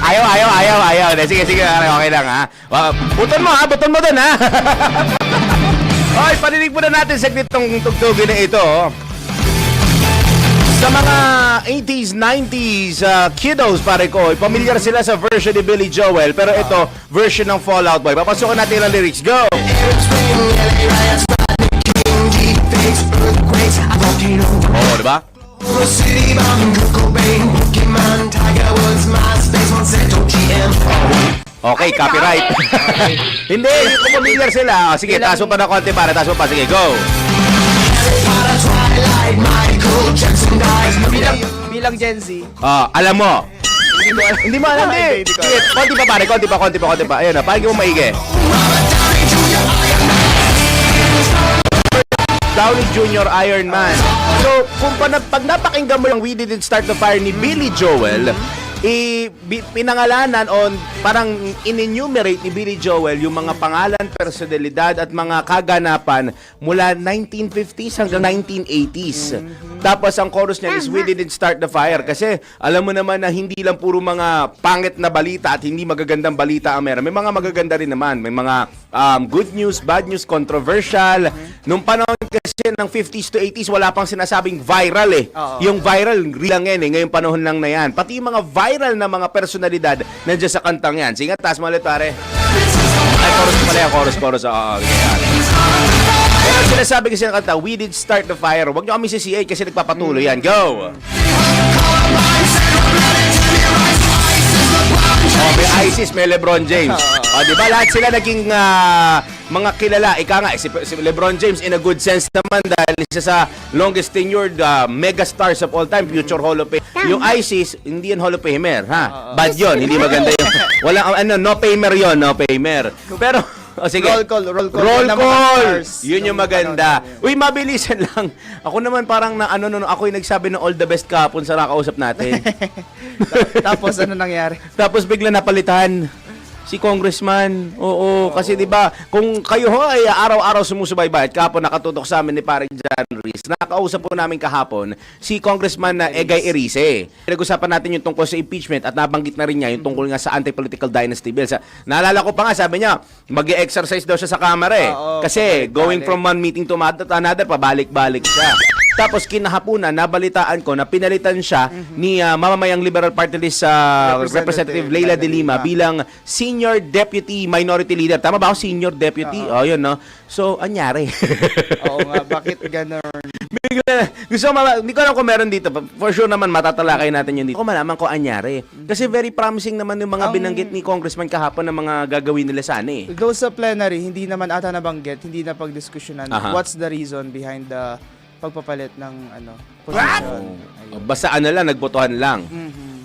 ayaw. Sige, okay lang ha. Buton mo dun ha. Hoy, paninig muna natin saglit tong tugtugin na ito. Sa mga 80s, 90s kiddos, pare ko, pamilyar sila sa version ni Billy Joel, pero ito, version ng Fall Out Boy. Papasokan natin ang lyrics. Go! Oh, diba? Okay, copyright. Hindi, kung pamilyar sila. Sige, taas mo pa na konti para, taas mo pa. Sige, go! Bilang Gen Z. Alam mo. Hindi mo alam eh. Konti pa pare, konti pa. Ayun na, paano mo maigi? Downey Jr. Iron Man. So, kung pag napakinggan mo yung We Didn't Start the Fire ni Billy Joel, pinangalanan o parang in-enumerate ni Billy Joel yung mga pangalan, personalidad at mga kaganapan mula 1950s hanggang 1980s. Tapos ang chorus niya is We Didn't Start the Fire kasi alam mo naman na hindi lang puro mga pangit na balita at hindi magagandang balita ang meron. May mga magaganda rin naman. May mga good news, bad news, controversial. Nung panahon kasi ng 50s to 80s, wala pang sinasabing viral eh. Yung viral, real lang yan eh. Ngayong panahon lang na yan. Pati yung mga viral na mga personalidad nandiyan sa kantang yan. Sige, taas mo ulit pare. Ay, chorus pala yan. Chorus. Pero sinasabi kasi ng kanta, We Did Start the Fire. Huwag nyo kami sisiya kasi nagpapatuloy yan. Go! May ISIS, may LeBron James. Diba lahat sila naging mga kilala. Ika nga, si LeBron James in a good sense naman dahil isa sa longest tenured mega stars of all time, future Hall of Fame. Yung ISIS, hindi yan Hall of Famer, ha? Bad yun, hindi maganda yun. Walang, no Famer yun, no Famer. Pero, sige. Roll call. Yun yung maganda. Uy, mabilisan lang. Ako naman parang ako yung nagsabi ng all the best kahapon sa nakausap natin. Tapos ano nangyari? Tapos bigla napalitan si Congressman. Oo, kasi 'di ba, kung kayo ho ay araw-araw sumusubaybay at kahapon nakatutok sa amin ni Parang John Reese, nakausap po namin kahapon si Congressman na Egay Erice. Pinag-usapan natin yung tungkol sa impeachment at nabanggit na rin niya yung tungkol nga sa anti-political dynasty bill. Naalala ko pa nga, sabi niya, mag-e-exercise daw siya sa Kamara eh. Kasi going from one meeting to another, pabalik-balik siya. Tapos kinahapunan, nabalitaan ko na pinalitan siya ni mamamayang Liberal Party List Representative Leila de Lima bilang Senior Deputy Minority Leader. Tama ba ako? Senior Deputy? Yun, no? So, anyari? Oo nga, bakit ganun? Hindi ko alam kung meron dito. For sure naman, matatalakay natin yun dito. Kung malaman ko anyari. Kasi very promising naman yung mga binanggit ni Congressman kahapon ng mga gagawin nila sana eh. Though sa plenary, hindi naman ata nabanggit, hindi na pagdiskusyonan. What's the reason behind the pagpapalit ng position? Basta lang, nagbotohan lang.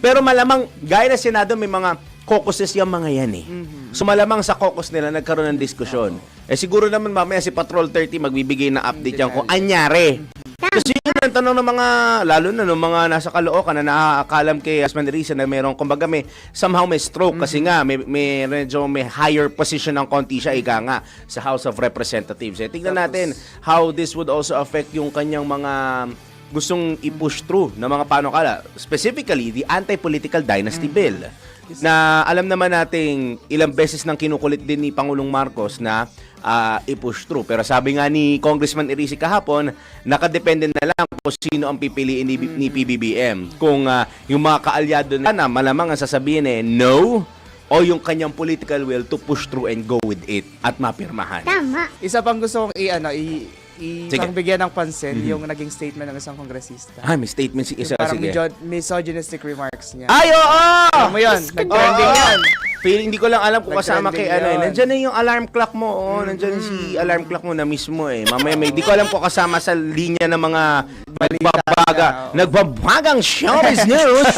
Pero malamang, gaya na Senado, may mga caucuses yung mga yan eh. So malamang sa caucus nila nagkaroon ng diskusyon. Siguro naman mamaya si Patrol 30 magbibigay ng update yan kung anyari. Kasi yun ang tanong ng mga, lalo na ng mga nasa Caloocan na nakakalam kay Asman Risa na mayroong, kumbaga somehow may stroke kasi nga may higher position ng konti siya, ika nga, sa House of Representatives. Tingnan natin how this would also affect yung kanyang mga gustong i-push through na mga panukala. Specifically, the anti-political dynasty bill. Na alam naman nating ilang beses nang kinukulit din ni Pangulong Marcos na i-push through. Pero sabi nga ni Congressman Erice kahapon, nakadepende na lang kung sino ang pipiliin ni PBBM. Kung yung mga kaalyado na malamang ang sasabihin no, o yung kanyang political will to push through and go with it at mapirmahan. Tama. Isa pang gusto kong bigyan ng pansin yung naging statement ng isang kongresista. May statement si isa. Parang sige. misogynistic remarks niya. Ay, oo! Alam mo yun, nag-trending yan. Hindi ko lang alam kung kasama kay nandiyan na yung alarm clock mo. Nandiyan si alarm clock mo na mismo eh. Mamaya di ko alam kung kasama sa linya ng mga nagbabagang showbiz news.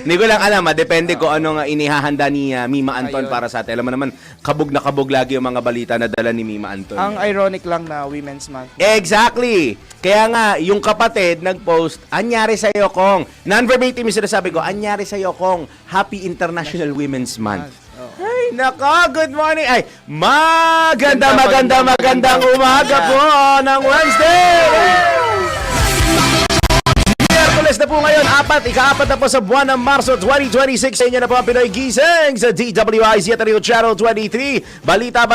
Hindi ko lang alam. Depende ko ano nga inihahanda ni Mima Anton para sa atin. Alam mo naman, kabog na kabog lagi yung mga balita na dala ni Mima Anton. Ang ironic lang na Women's Month. Exactly! Kaya nga, yung kapatid nag-post, anyari sa'yo kong, non-verbatim yung sinasabi ko, anyari sa'yo kong, Happy International Women's Month. Ay, naka, good morning. Ay, magandang umaga po ng Wednesday! Miyerkules na po po ngayon, ika-apat na po sa buwan ng Marso 2026. Sa inyo na po ang Pinoy Gising sa DWIZ at Radio Channel 23. Balita,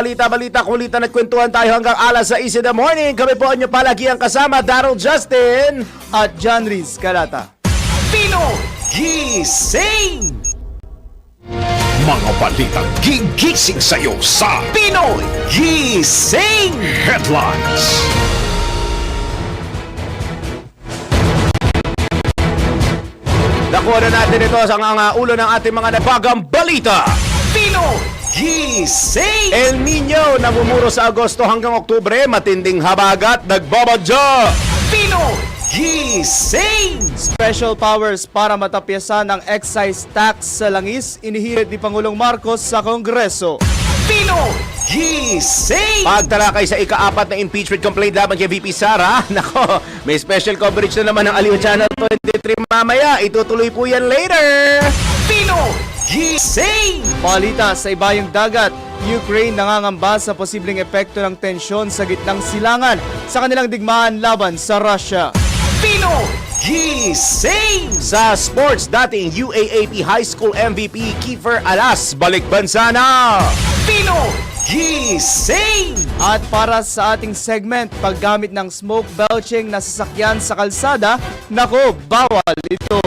kulitan at kwentuhan tayo hanggang alas 6 in the morning. Kami po ang inyo palagi ang kasama, Daryl Justin At John Riz Calata. Pinoy Gising! Mga balitang gigising sa'yo sa Pinoy Gising Headlines. Nakuha na natin ito sa ulo ng ating mga nabagang balita. Pinoy Gising! El Nino namumuro sa Agosto hanggang Oktubre, matinding habagat, nagbabadya. Pinoy Gising! Special powers para matapyasan ang excise tax sa langis, inihirit ni Pangulong Marcos sa Kongreso. Pinoy Gising! Pagtalakay sa ika-4 na impeachment complaint laban kay VP Sara, nako, may special coverage na naman ng Aliw Channel 23 mamaya. Itutuloy po yan later. Pinoy Gising! Balita sa ibayong dagat, Ukraine nangangamba sa posibleng epekto ng tensyon sa gitnang silangan sa kanilang digmaan laban sa Russia. Pinoy Gising! Sa sports, dating UAAP High School MVP Kiefer Alas, balik bansa na. Pinoy Gising! At para sa ating segment, paggamit ng smoke belching na sasakyan sa kalsada, nako, bawal ito.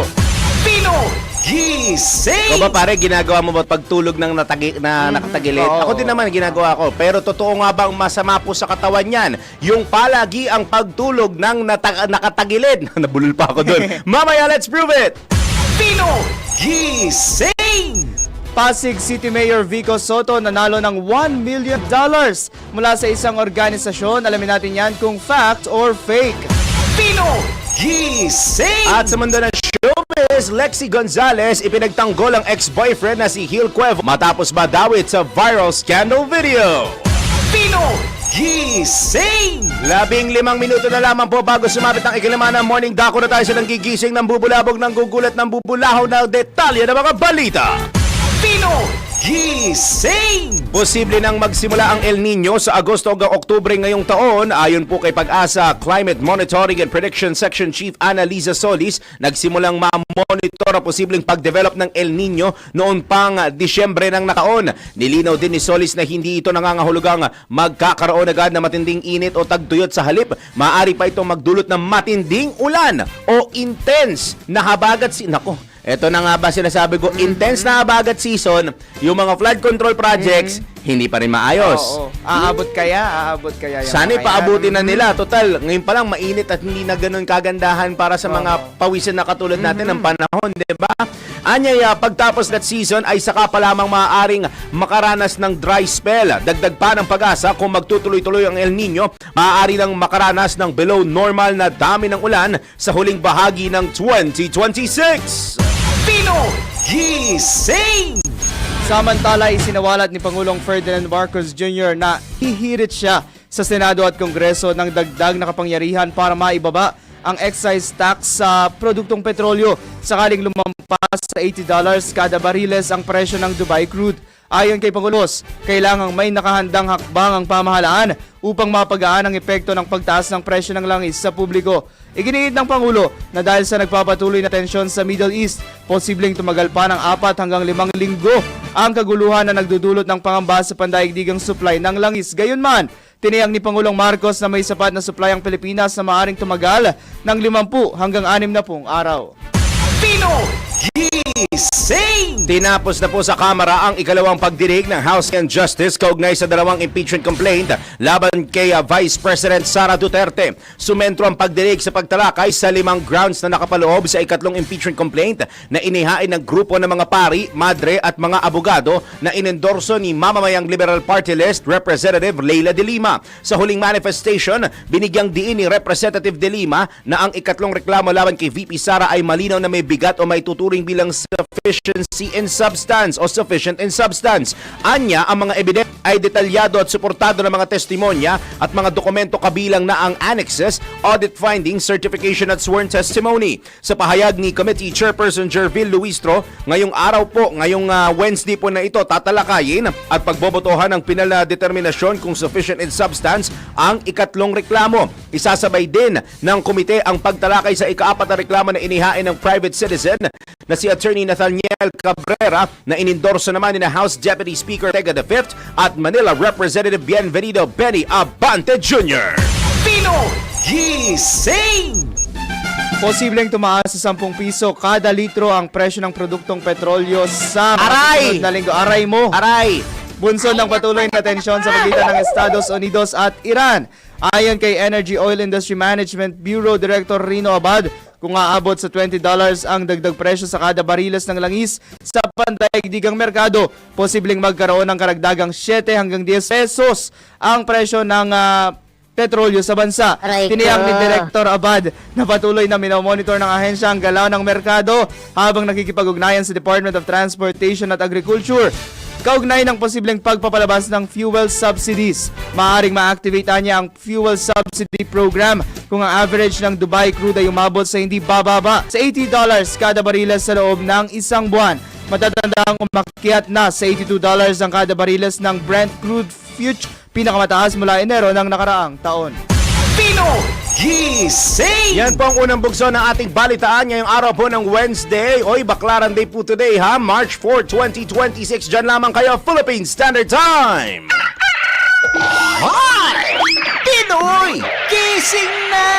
Pinoy Gising! Ikaw ba pare, ginagawa mo ba pagtulog ng nakatagilid? Oo. Ako din naman ginagawa ko. Pero totoo nga bang masama po sa katawan yan? Yung palagi ang pagtulog ng nakatagilid. Nabulol pa ako doon. Mamaya, let's prove it! Pinoy Gising! Pasig City Mayor Vico Soto nanalo ng $1 million mula sa isang organisasyon. Alamin natin yan kung fact or fake. Pinoy Gising! At sa mundo ng showbiz, Lexie Gonzalez ipinagtanggol ang ex-boyfriend na si Hil Cuevo matapos madawit sa viral scandal video. Pinoy Gising! 15 minuto na lamang po bago sumapit ang ikilima ng morning. Dako na tayo sa gigising ng bubulabog ng gugulat ng bubulahaw na detalye ng mga balita. Pinoy Gising! Posible nang magsimula ang El Nino sa Agosto hanggang Oktubre ngayong taon. Ayon po kay Pag-asa Climate Monitoring and Prediction Section Chief Annalisa Solis, nagsimulang ma-monitor ang posibleng pag-develop ng El Nino noon pang Disyembre ng nakaon. Nilinaw din ni Solis na hindi ito nangangahulugang magkakaroon agad na matinding init o tagtuyot sa halip. Maaari pa itong magdulot ng matinding ulan o intense na habagat Ito na nga ba sinasabi ko, intense na habagat season, yung mga flood control projects, hindi pa rin maayos. Oo. Aabot kaya yung Sana mga ipaabutin yan. na nila. Total, ngayon pa lang mainit at hindi na ganun kagandahan para sa mga pawisan na katulad natin ng panahon, di ba? Anyaya, pagtapos that season ay saka pa lamang maaaring makaranas ng dry spell. Dagdag pa ng Pag-asa, kung magtutuloy-tuloy ang El Nino, maaari nang makaranas ng below normal na dami ng ulan sa huling bahagi ng 2026. Pinoy Gising! Samantala, isinawalat ni Pangulong Ferdinand Marcos Jr. na hihirit siya sa Senado at Kongreso ng dagdag na kapangyarihan para maibaba ang excise tax sa produktong petrolyo sakaling lumampas sa $80 kada bariles ang presyo ng Dubai crude. Ayon kay Pangulos, kailangang may nakahandang hakbang ang pamahalaan upang mapagaan ang epekto ng pagtaas ng presyo ng langis sa publiko. Iginiit ng Pangulo na dahil sa nagpapatuloy na tensyon sa Middle East, posibleng tumagal pa ng 4 hanggang 5 linggo ang kaguluhan na nagdudulot ng pangamba sa pandaigdigang supply ng langis. Gayunman, tiniyang ni Pangulong Marcos na may sapat na supply ang Pilipinas na maaaring tumagal ng 50 hanggang 60 araw. Pinoy Gising! Tinapos na po sa Kamara ang ikalawang pagdinig ng House and Justice kaugnay sa dalawang impeachment complaint laban kay Vice President Sara Duterte. Sumentro ang pagdinig sa pagtalakay sa 5 grounds na nakapaloob sa ikatlong impeachment complaint na inihain ng grupo ng mga pari, madre at mga abogado na inendorso ni mamamayang Liberal Party List Representative Leila De Lima. Sa huling manifestation, binigyang diin ni Representative De Lima na ang ikatlong reklamo laban kay VP Sara ay malinaw na may bigat o may tuturing bilang sufficient in substance. Anya, ang mga ebidensya ay detalyado at suportado ng mga testimonya at mga dokumento kabilang na ang annexes, audit findings, certification at sworn testimony. Sa pahayag ni Committee Chairperson Jervil Luistro, ngayong araw po, ngayong Wednesday po na ito, tatalakayin at pagbobotohan ng pinal na determinasyon kung sufficient in substance ang ikatlong reklamo. Isasabay din ng komite ang pagtalakay sa ikaapat na reklamo na inihain ng private citizen na si Attorney Nathaniel Cabrera na inendorso naman ni na House Deputy Speaker Tega V at Manila Representative Bienvenido Benny Abante Jr. Pino Gising! Posibleng tumaas sa 10 piso kada litro ang presyo ng produktong petrolyo sa mga Aray! susunod na linggo. Aray mo! Aray! Bunsod ng patuloy na tensyon sa pagitan ng Estados Unidos at Iran. Ayon kay Energy Oil Industry Management Bureau Director Rino Abad, kung aabot sa $20 ang dagdag presyo sa kada bariles ng langis sa pandaigdigang merkado, posibleng magkaroon ng karagdagang 7 hanggang 10 pesos ang presyo ng petrolyo sa bansa. Aray ko. Tiniyak ni Director Abad na patuloy na minomonitor ng ahensya ang galaw ng merkado habang nakikipag-ugnayan sa Department of Transportation at Agriculture. Kaugnay ng posibleng pagpapalabas ng fuel subsidies. Maaaring ma-activate niya ang fuel subsidy program kung ang average ng Dubai crude ay umabot sa hindi bababa sa $80 kada bariles sa loob ng isang buwan. Matatandang umakyat na sa $82 ang kada bariles ng Brent crude future, pinakamataas mula Enero ng nakaraang taon. Pino Gising! Yan po ang unang bugso ng ating balitaan ngayong araw po ng Wednesday. Oy, Baklaran Day po today ha, March 4, 2026. Diyan lamang kayo, Philippine Standard Time! Hoy! Pinoy Gising na!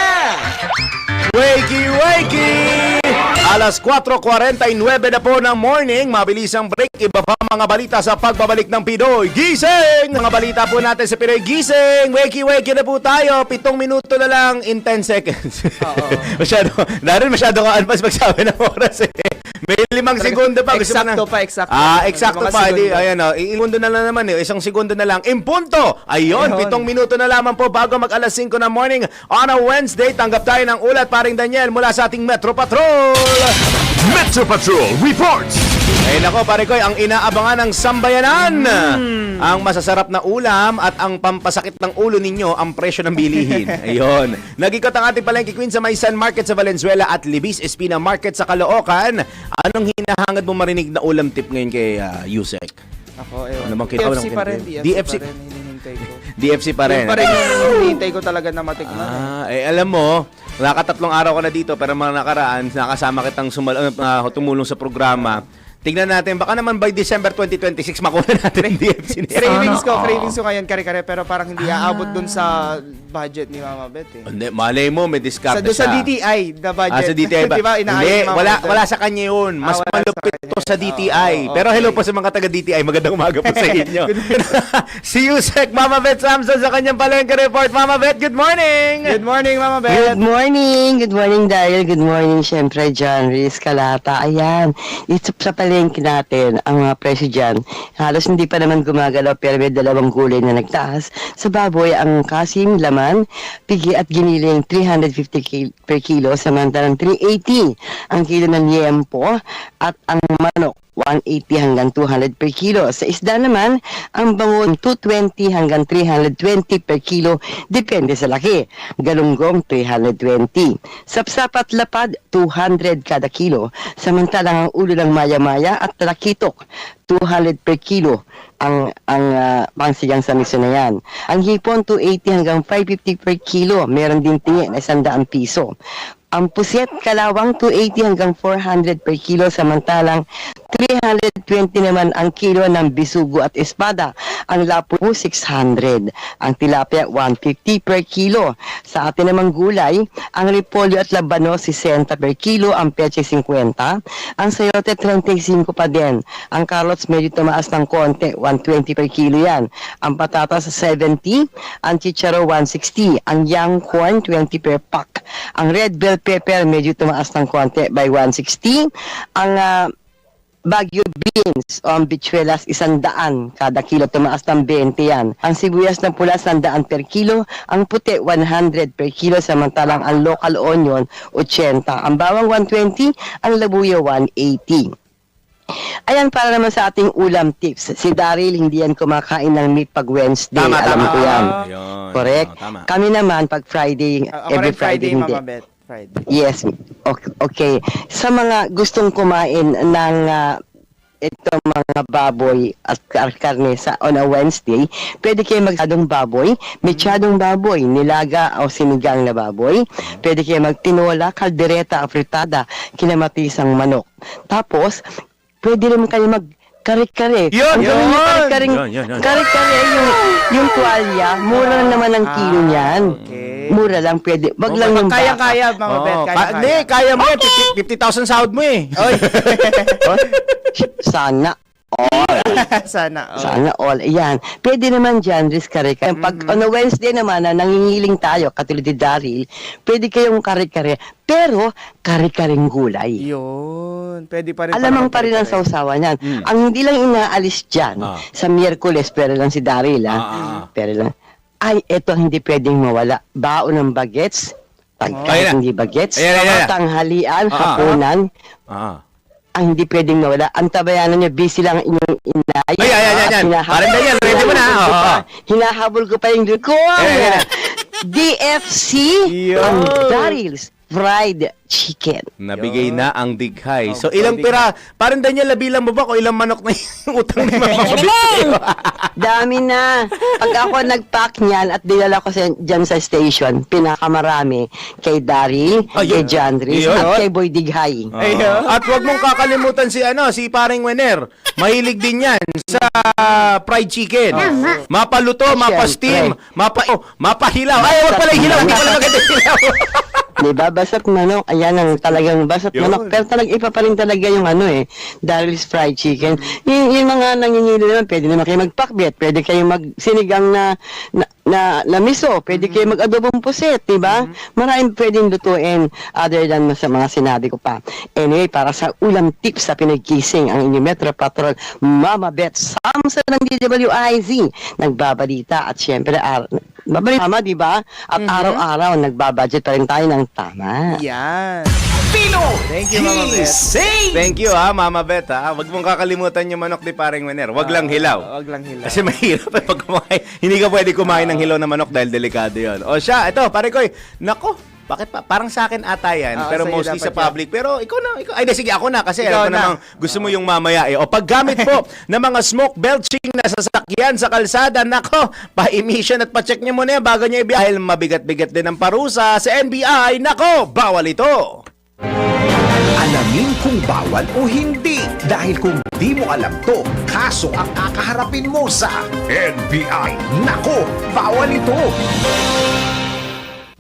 Wakey, wakey! Alas 4:49 na po ng morning, mabilisang break. Iba pa mga balita sa pagbabalik ng Pinoy Gising! Mga balita po natin sa Pinoy Gising. Wakey, wakey na po tayo. 7 minuto na lang in 10 seconds. masyado ka advance magsabi ng oras eh. May 5 segundo pa. Gusto mo na- Eksakto pa, eksakto. Eksakto Mga pa. Di, segundo. ayan o. Segundo na lang naman eh. 1 segundo na lang. Impunto! Ayun, Ayun. 7 minuto na lamang po bago mag alas 5 ng morning. On a Wednesday, tanggap tayo ng ulat, paring Daniel, mula sa ating Metro Patrol. Metro Patrol reports! Ay nako, pare ko, ang inaabangan ng sambayanan. Ang masasarap na ulam at ang pampasakit ng ulo ninyo, ang presyo ng bilihin. Ayun. Nag-ikot ang ating palengke queen sa Maysan Market sa Valenzuela at Libis Espina Market sa Caloocan. Anong hinahangad mo marinig na ulam tip ngayon kay Yusek? Ako, ewan. Ano bang kita- DFC pa rin. DFC. pa rin, hinihintay ko. DFC pa rin. Yun pa rin yung hinihintay ko talaga na matikman. Alam mo, nakatatlong araw ka na dito pero mga nakaraan, nakasama kitang tumulong sa programa. Tingnan natin, baka naman by December 2026 makuha natin ang DFC niya. Cravings ko ngayon kare-kare pero parang hindi aabot dun sa budget ni Mama Beth eh. Hindi, malay mo, may discount Sa DTI na budget. sa DTI ba? Diba, Hindi, inaayos ni Mama wala, Beth. wala sa kanya yun. Mas wala malupit sa kanya. to sa DTI. Pero hello po sa mga taga DTI. Magandang umaga po sa inyo. Si Yusek, Mama Beth Samson sa kanyang palengke report. Mama Beth, good morning! Good morning, Mama Beth. Good morning! Good morning, Daryl. Good morning, syempre, John Riz Calata. Ayan, dito sa palengke natin, ang mga presyo dyan, halos hindi pa naman gumagalaw pero may 2 gulay na nagtaas. Sa baboy, ang kasing, laman, pigi at giniling 350 per kilo, samantalang 380 ang kilo ng liempo at ang manok 180 hanggang 200 per kilo. Sa isda naman, ang bangon 220 hanggang 320 per kilo, depende sa laki. Galunggong 320. Sapsapat lapad 200 kada kilo. Samantalang ang ulo ng maya-maya at talakitok 200 per kilo ang pangsigang sa miso na yan. Ang hipon 280 hanggang 550 per kilo. Meron din tingi na 100 piso. Ang puset kalawang 280 hanggang 400 per kilo, samantalang 320 naman ang kilo ng bisugo at espada. Ang lapo 600. Ang tilapia 150 per kilo. Sa atin namang gulay, ang repolyo at labano 60 per kilo, ang peche 50. Ang sayote 35 pa din. Ang carrots medyo tumaas ng konti, 120 per kilo yan. Ang patatas 70, ang chicharo 160, ang young corn 20 per pack. Ang red bell pepper medyo tumaas ng konti by 160. Ang Baguio beans o ang bichuelas 100 kada kilo, tumaas ng 20 yan. Ang sibuyas na pula 100 per kilo, ang puti 100 per kilo, samantalang ang local onion 80. Ang bawang 120, ang labuyo 180. Ayan, para naman sa ating ulam tips. Si Daryl, hindi yan kumakain ng meat pag Wednesday. Tama, Alam tama. ko yan. Yun. Correct? Oo, tama. Kami naman, pag Friday, Ako every rin Friday, hindi. Mama Beth. Friday. Yes. Okay. Sa mga gustong kumain ng ito mga baboy at karne sa on a Wednesday, pwede kayo magsadong baboy, mechadong baboy, nilaga o sinigang na baboy. Pwede kayo magtinola, kaldereta, afritada, kinamatisang manok. Tapos, pwede rin kayo mag kare-kare. Yun! Ang gawin niyo, kare-kareng, Yun. kare-kare, yung tuwalya, mura lang naman ang kilo niyan. Okay. Mura lang, pwede. Wag lang yung baka. Kaya-kaya, Mama Beth. Hindi, kaya mo yan. 50,000 sahod mo eh. Oy. Oh, sana. Sana. Oh. Sana all. Ayan. Pwede naman dyan, Riz kare-kare. Pag on a Wednesday naman na nangingiling tayo, katulad ni Daryl, pwede kayong kare-kare. Pero, kare-kareng gulay. Yun. Pwede pa rin. Alamang pa rin ang sausawan yan. Ang hindi lang inaalis dyan, sa Miyerkules, pero lang si Daryl, pero lang, ay, eto hindi pwedeng mawala. Baon ng bagets, Ayan na. hindi bagets, Ayan. tanghalian, hapunan, ang hindi pwedeng mawala. Ang tabayanan niya, busy lang ang inyong inay. Yan. Parang ganyan, ready mo na. Oo. Hinahabol ko pa yung record. Ayan. DFC Yun. ang Daryl's Fried Chicken. Nabigay na ang dighay. So, ilang pira? Parang Daniel, labilang mo ba kung ilang manok na yung utang ni Mama Beth? Dami na. Pag ako nag-pack niyan at dinala ko dyan sa station, pinakamarami kay Daryl, kay John Rhys, Yun. at kay Boy Dighay. At wag mong kakalimutan si Paring Wener. Mahilig din yan sa fried chicken. Mapaluto, mapa-steam, mapahilaw. Ay, wag pala hilaw, hindi pala maganda hilaw. Diba? Basat manok. Ayan ang talagang basat Yun. manok. Pero talagang ipa pa rin talaga yung Daryl's Fried Chicken. Yung mga nangingili naman, pwede naman kayo magpakbet. Pwede kayo magsinigang na miso. Pwede kayo mag-adobong puset, diba? Maraming pwedeng lutuin other than sa mga sinabi ko pa. Anyway, para sa ulam tips sa pinagkising, ang inyong Metro Patrol, Mama Beth Samson ng DWIZ, nagbabalita at syempre, babalita tama, diba? At araw-araw, nagbabudget pa rin tayo ng tama. Yan. Pinoy Thank you, Mama Beth. Gising! Thank you Mama Beth Wag mong kakalimutan yung manok ni Paring Wener. Wag lang hilaw. Wag lang hilaw. Kasi mahirap pag kumain. Hindi ka pwede kumain ng hilaw na manok dahil delikado yun. O siya, ito, pare ko, nako, bakit pa? Parang sa akin ata yan, pero sa'yo mostly dapat sa public. Pero ikaw na. Ay, di, sige, ako na. Kasi Ikaw alam ko na. namang gusto mo yung mamaya eh. O paggamit po ng mga smoke belching na sasakyan sa kalsada, nako, pa-emission at pa-check niyo muna yan bago niyo ibiyahe. Dahil mabigat-bigat din ang parusa sa NBI, nako, bawal ito. Alamin kung bawal o hindi. Dahil kung di mo alam to, kaso ang kakaharapin mo sa NBI. Nako, bawal ito.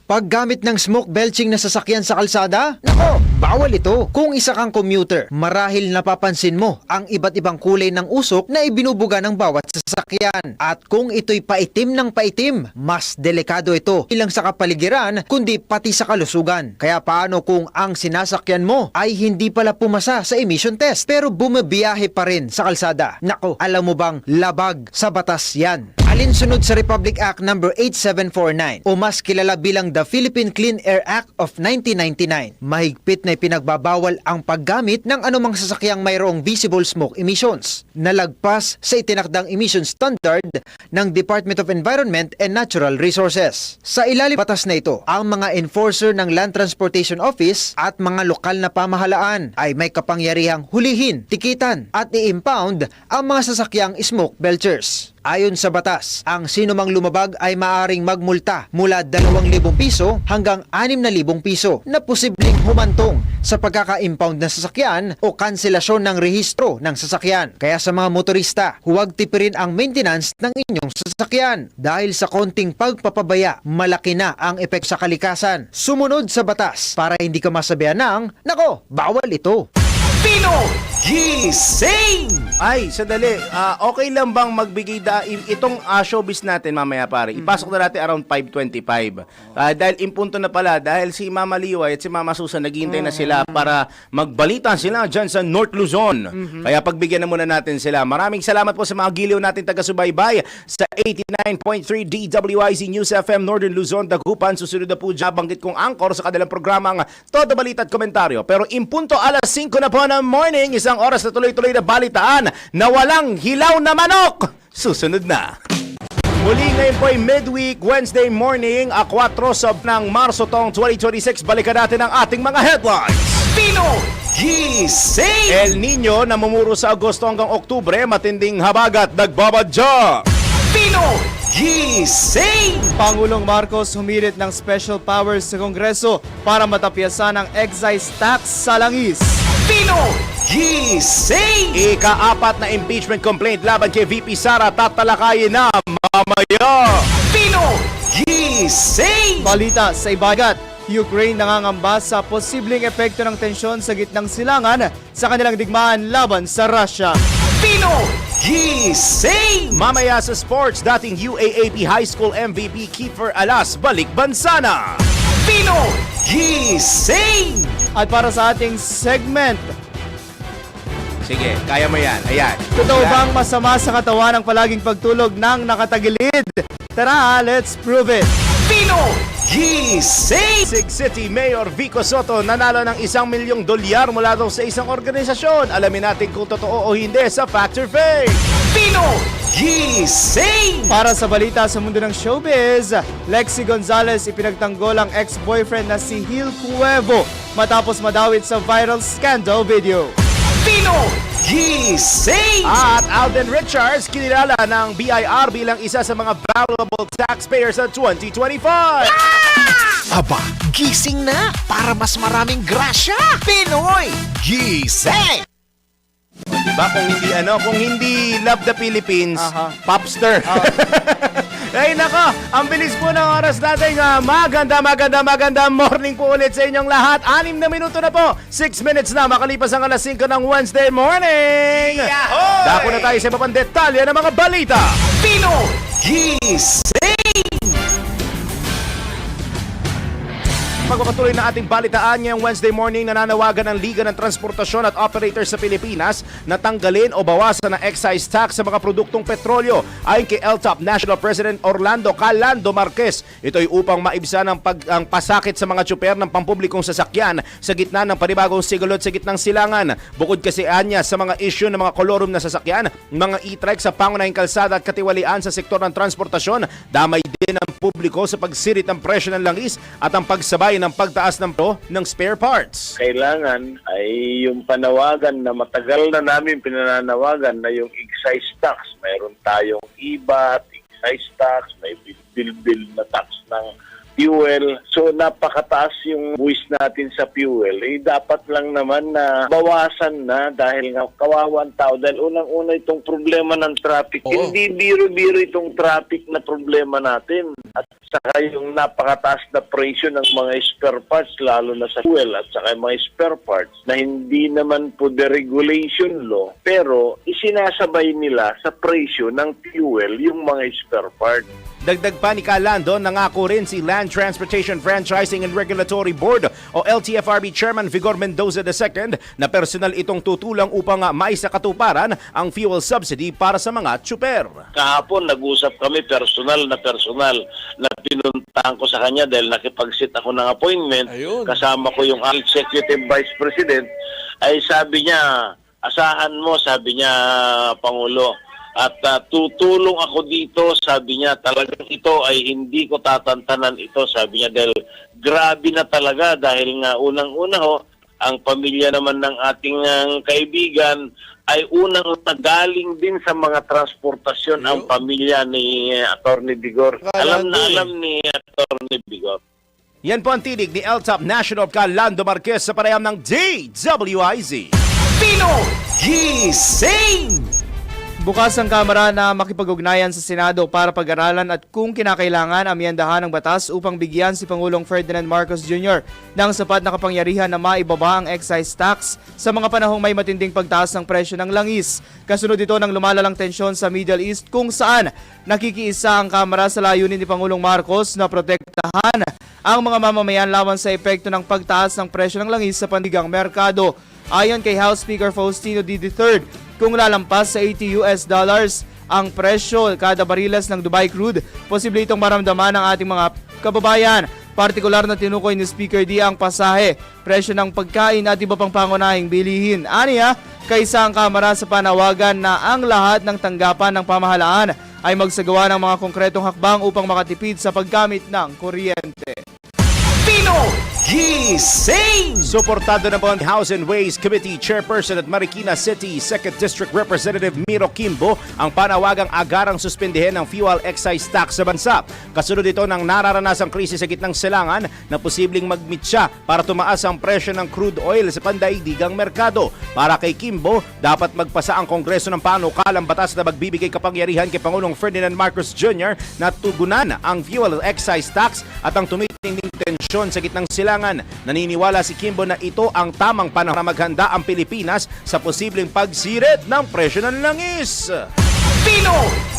Paggamit ng smoke belching na sasakyan sa kalsada? Nako, bawal ito. Kung isa kang commuter, marahil napapansin mo ang iba't ibang kulay ng usok na ibinubuga ng bawat sasakyan. At kung ito'y paitim ng paitim, mas delikado ito ilang sa kapaligiran kundi pati sa kalusugan. Kaya paano kung ang sinasakyan mo ay hindi pala pumasa sa emission test pero bumabiyahe pa rin sa kalsada? Nako, alam mo bang labag sa batas yan? Alinsunod sa Republic Act No. 8749 o mas kilala bilang the Philippine Clean Air Act of 1999, mahigpit na ipinagbabawal ang paggamit ng anumang sasakyang mayroong visible smoke emissions na lagpas sa itinakdang emission standard ng Department of Environment and Natural Resources. Sa ilalim batas na ito, ang mga enforcer ng Land Transportation Office at mga lokal na pamahalaan ay may kapangyarihang hulihin, tikitan at i-impound ang mga sasakyang smoke belchers. Ayon sa batas, ang sinumang lumabag ay maaring magmulta mula 2,000 piso hanggang 6,000 piso na posibleng humantong sa pagkaka-impound ng sasakyan o kanselasyon ng rehistro ng sasakyan. Kaya sa mga motorista, huwag tipirin ang maintenance ng inyong sasakyan dahil sa konting pagpapabaya, malaki na ang epekto sa kalikasan. Sumunod sa batas para hindi ka masabihan ng, nako, bawal ito. Pinoy Gising! Ay, sadali. Okay lang bang magbigay itong showbiz natin mamaya pare? Ipasok na natin around 5:25. Dahil impunto na pala, dahil si Mama Liway at si Mama Susan naghihintay na sila para magbalita sila dyan sa North Luzon. Kaya pagbigyan na muna natin sila. Maraming salamat po sa mga giliw natin taga-subaybay sa 89.3 DWIZ News FM Northern Luzon, Dagupan. Susunod na po dyan, banggit kong angkor sa kanilang programang Todo Balita at Komentaryo. Pero impunto alas 5 na po ng morning, isang isang oras na tuloy-tuloy na balitaan na walang hilaw na manok. Susunod na. Muli ngayon po ay midweek, Wednesday morning, 4 ng Marso tong 2026. Balikan natin ang ating mga headlines. Pino Gising! El Nino namumuro sa Agosto hanggang Oktubre, matinding habagat nagbabadya. Pino Gising! Pangulong Marcos humirit ng special powers sa Kongreso para matapyasan ang excise tax sa langis. Pino Gising! Ika-4 na impeachment complaint laban kay VP Sara tatalakayin na mamaya. Pino Gising! Balita sa Ibagat, Ukraine nangangamba sa posibleng epekto ng tensyon sa gitnang silangan sa kanilang digmaan laban sa Russia. Pino Gising! Mamaya sa sports, dating UAAP High School MVP Kiefer Alas balik bansa na. Pino Gising! At para sa ating segment, Sige, kaya mo yan. Ayan. totoo bang masama sa katawan ang palaging pagtulog ng nakatagilid? Tara, let's prove it! Pino Gising! Pasig City Mayor Vico Soto nanalo ng $1 milyong mula daw sa isang organisasyon. Alamin natin kung totoo o hindi sa Fact or Fake. Pino Gising! Para sa balita sa mundo ng showbiz, Lexie Gonzalez ipinagtanggol ang ex-boyfriend na si Hil Cuevo matapos madawit sa viral scandal video. Pino Gising! At Alden Richards kinilala ng BIR bilang isa sa mga valuable taxpayers sa 2025. Aba, gising na para mas maraming grasya! Pinoy Gising! Diba kung hindi Love the Philippines, Aha. Popster. Ay nako, ang bilis po ng oras natin. Maganda morning po ulit sa inyong lahat. 6 na minuto na po. 6 minutes na makalipas ang alas 5 ng Wednesday morning. Yahoy! Dako na tayo sa iba pang detalye ng mga balita. Pino Gising! Pagpapatuloy na ating balitaan ngayong Wednesday morning, nananawagan ng Liga ng Transportasyon at Operators sa Pilipinas na tanggalin o bawasan ang excise tax sa mga produktong petrolyo. Ayon kay LTOP National President Orlando Calando Marquez, ito ay upang maibsan ang pasakit sa mga tsuper ng pampublikong sasakyan sa gitna ng panibagong sigulot sa gitnang silangan. Bukod kasi anya sa mga issue ng mga kolorum na sasakyan, mga e-trike sa pangunahing kalsada at katiwalian sa sektor ng transportasyon, damay din ang publiko sa pagsirit ng presyo ng langis at ang pagsabay ng pagtaas ng ng spare parts. Kailangan ay yung panawagan na matagal na namin pinananawagan na yung excise tax. Mayroon tayong IBAT, excise tax, may bill na tax ng fuel. So napakataas yung buwis natin sa fuel. Dapat lang naman na bawasan na dahil nga kawawang tao. Dahil unang-una itong problema ng traffic. Hindi biro-biro itong traffic na problema natin. At saka yung napakataas na presyo ng mga spare parts, lalo na sa fuel at saka yung mga spare parts na hindi naman po deregulation law, pero isinasabay nila sa presyo ng fuel yung mga spare parts. Dagdag pa ni Calando, nangako rin si Land Transportation Franchising and Regulatory Board o LTFRB Chairman Vigor Mendoza II na personal itong tutulong upang maisakatuparan ang fuel subsidy para sa mga tsuper. Kahapon nag-usap kami personal na pinuntahan ko sa kanya dahil nakipag-sit ako ng appointment. Kasama ko yung Executive Vice President. Ay sabi niya, asahan mo, sabi niya, Pangulo. At tutulong ako dito, sabi niya, talagang ito ay hindi ko tatantanan ito, sabi niya, dahil grabe na talaga dahil nga unang-una ho, ang pamilya naman ng ating kaibigan ay unang tagaling din sa mga transportasyon ang pamilya ni Atty. Vigor. Alam ni Atty. Vigor. Yan po ang tinig ni LTOP National Calando Marquez sa pareham ng DWIZ. Pino Gising! Bukas ang Kamara na makipag-ugnayan sa Senado para pag-aralan at kung kinakailangan amyendahan ang batas upang bigyan si Pangulong Ferdinand Marcos Jr. ng sapat na kapangyarihan na maibaba ang excise tax sa mga panahong may matinding pagtaas ng presyo ng langis. Kasunod ito ng lumalalang tensyon sa Middle East kung saan nakikiisa ang Kamara sa layunin ni Pangulong Marcos na protektahan ang mga mamamayan laban sa epekto ng pagtaas ng presyo ng langis sa pandigang merkado. Ayon kay House Speaker Faustino D. III, kung lalampas sa $80 ang presyo kada bariles ng Dubai crude, posible itong maramdaman ng ating mga kababayan. Partikular na tinukoy ni Speaker D ang pasahe, presyo ng pagkain at iba pang pangunahing bilihin. Aniya, Kaisa ang Kamara sa panawagan na ang lahat ng tanggapan ng pamahalaan ay magsagawa ng mga konkretong hakbang upang makatipid sa paggamit ng kuryente. Gising! Suportado na po ang House and Ways Committee Chairperson at Marikina City 2nd District Representative Miro Kimbo ang panawagang agarang suspendihin ng fuel excise tax sa bansa. Kasunod ito ng nararanasang krisis sa gitnang silangan na posibleng magmitsa para tumaas ang presyo ng crude oil sa pandaigdigang merkado. Para kay Kimbo, dapat magpasa ang Kongreso ng panukalang batas na magbibigay kapangyarihan kay Pangulong Ferdinand Marcos Jr. na tugunan ang fuel excise tax at ang tumitinding tensyon sa gitnang silangan. Naniniwala si Kimbo na ito ang tamang panahon na maghanda ang Pilipinas sa posibleng pagsirit ng presyo ng langis.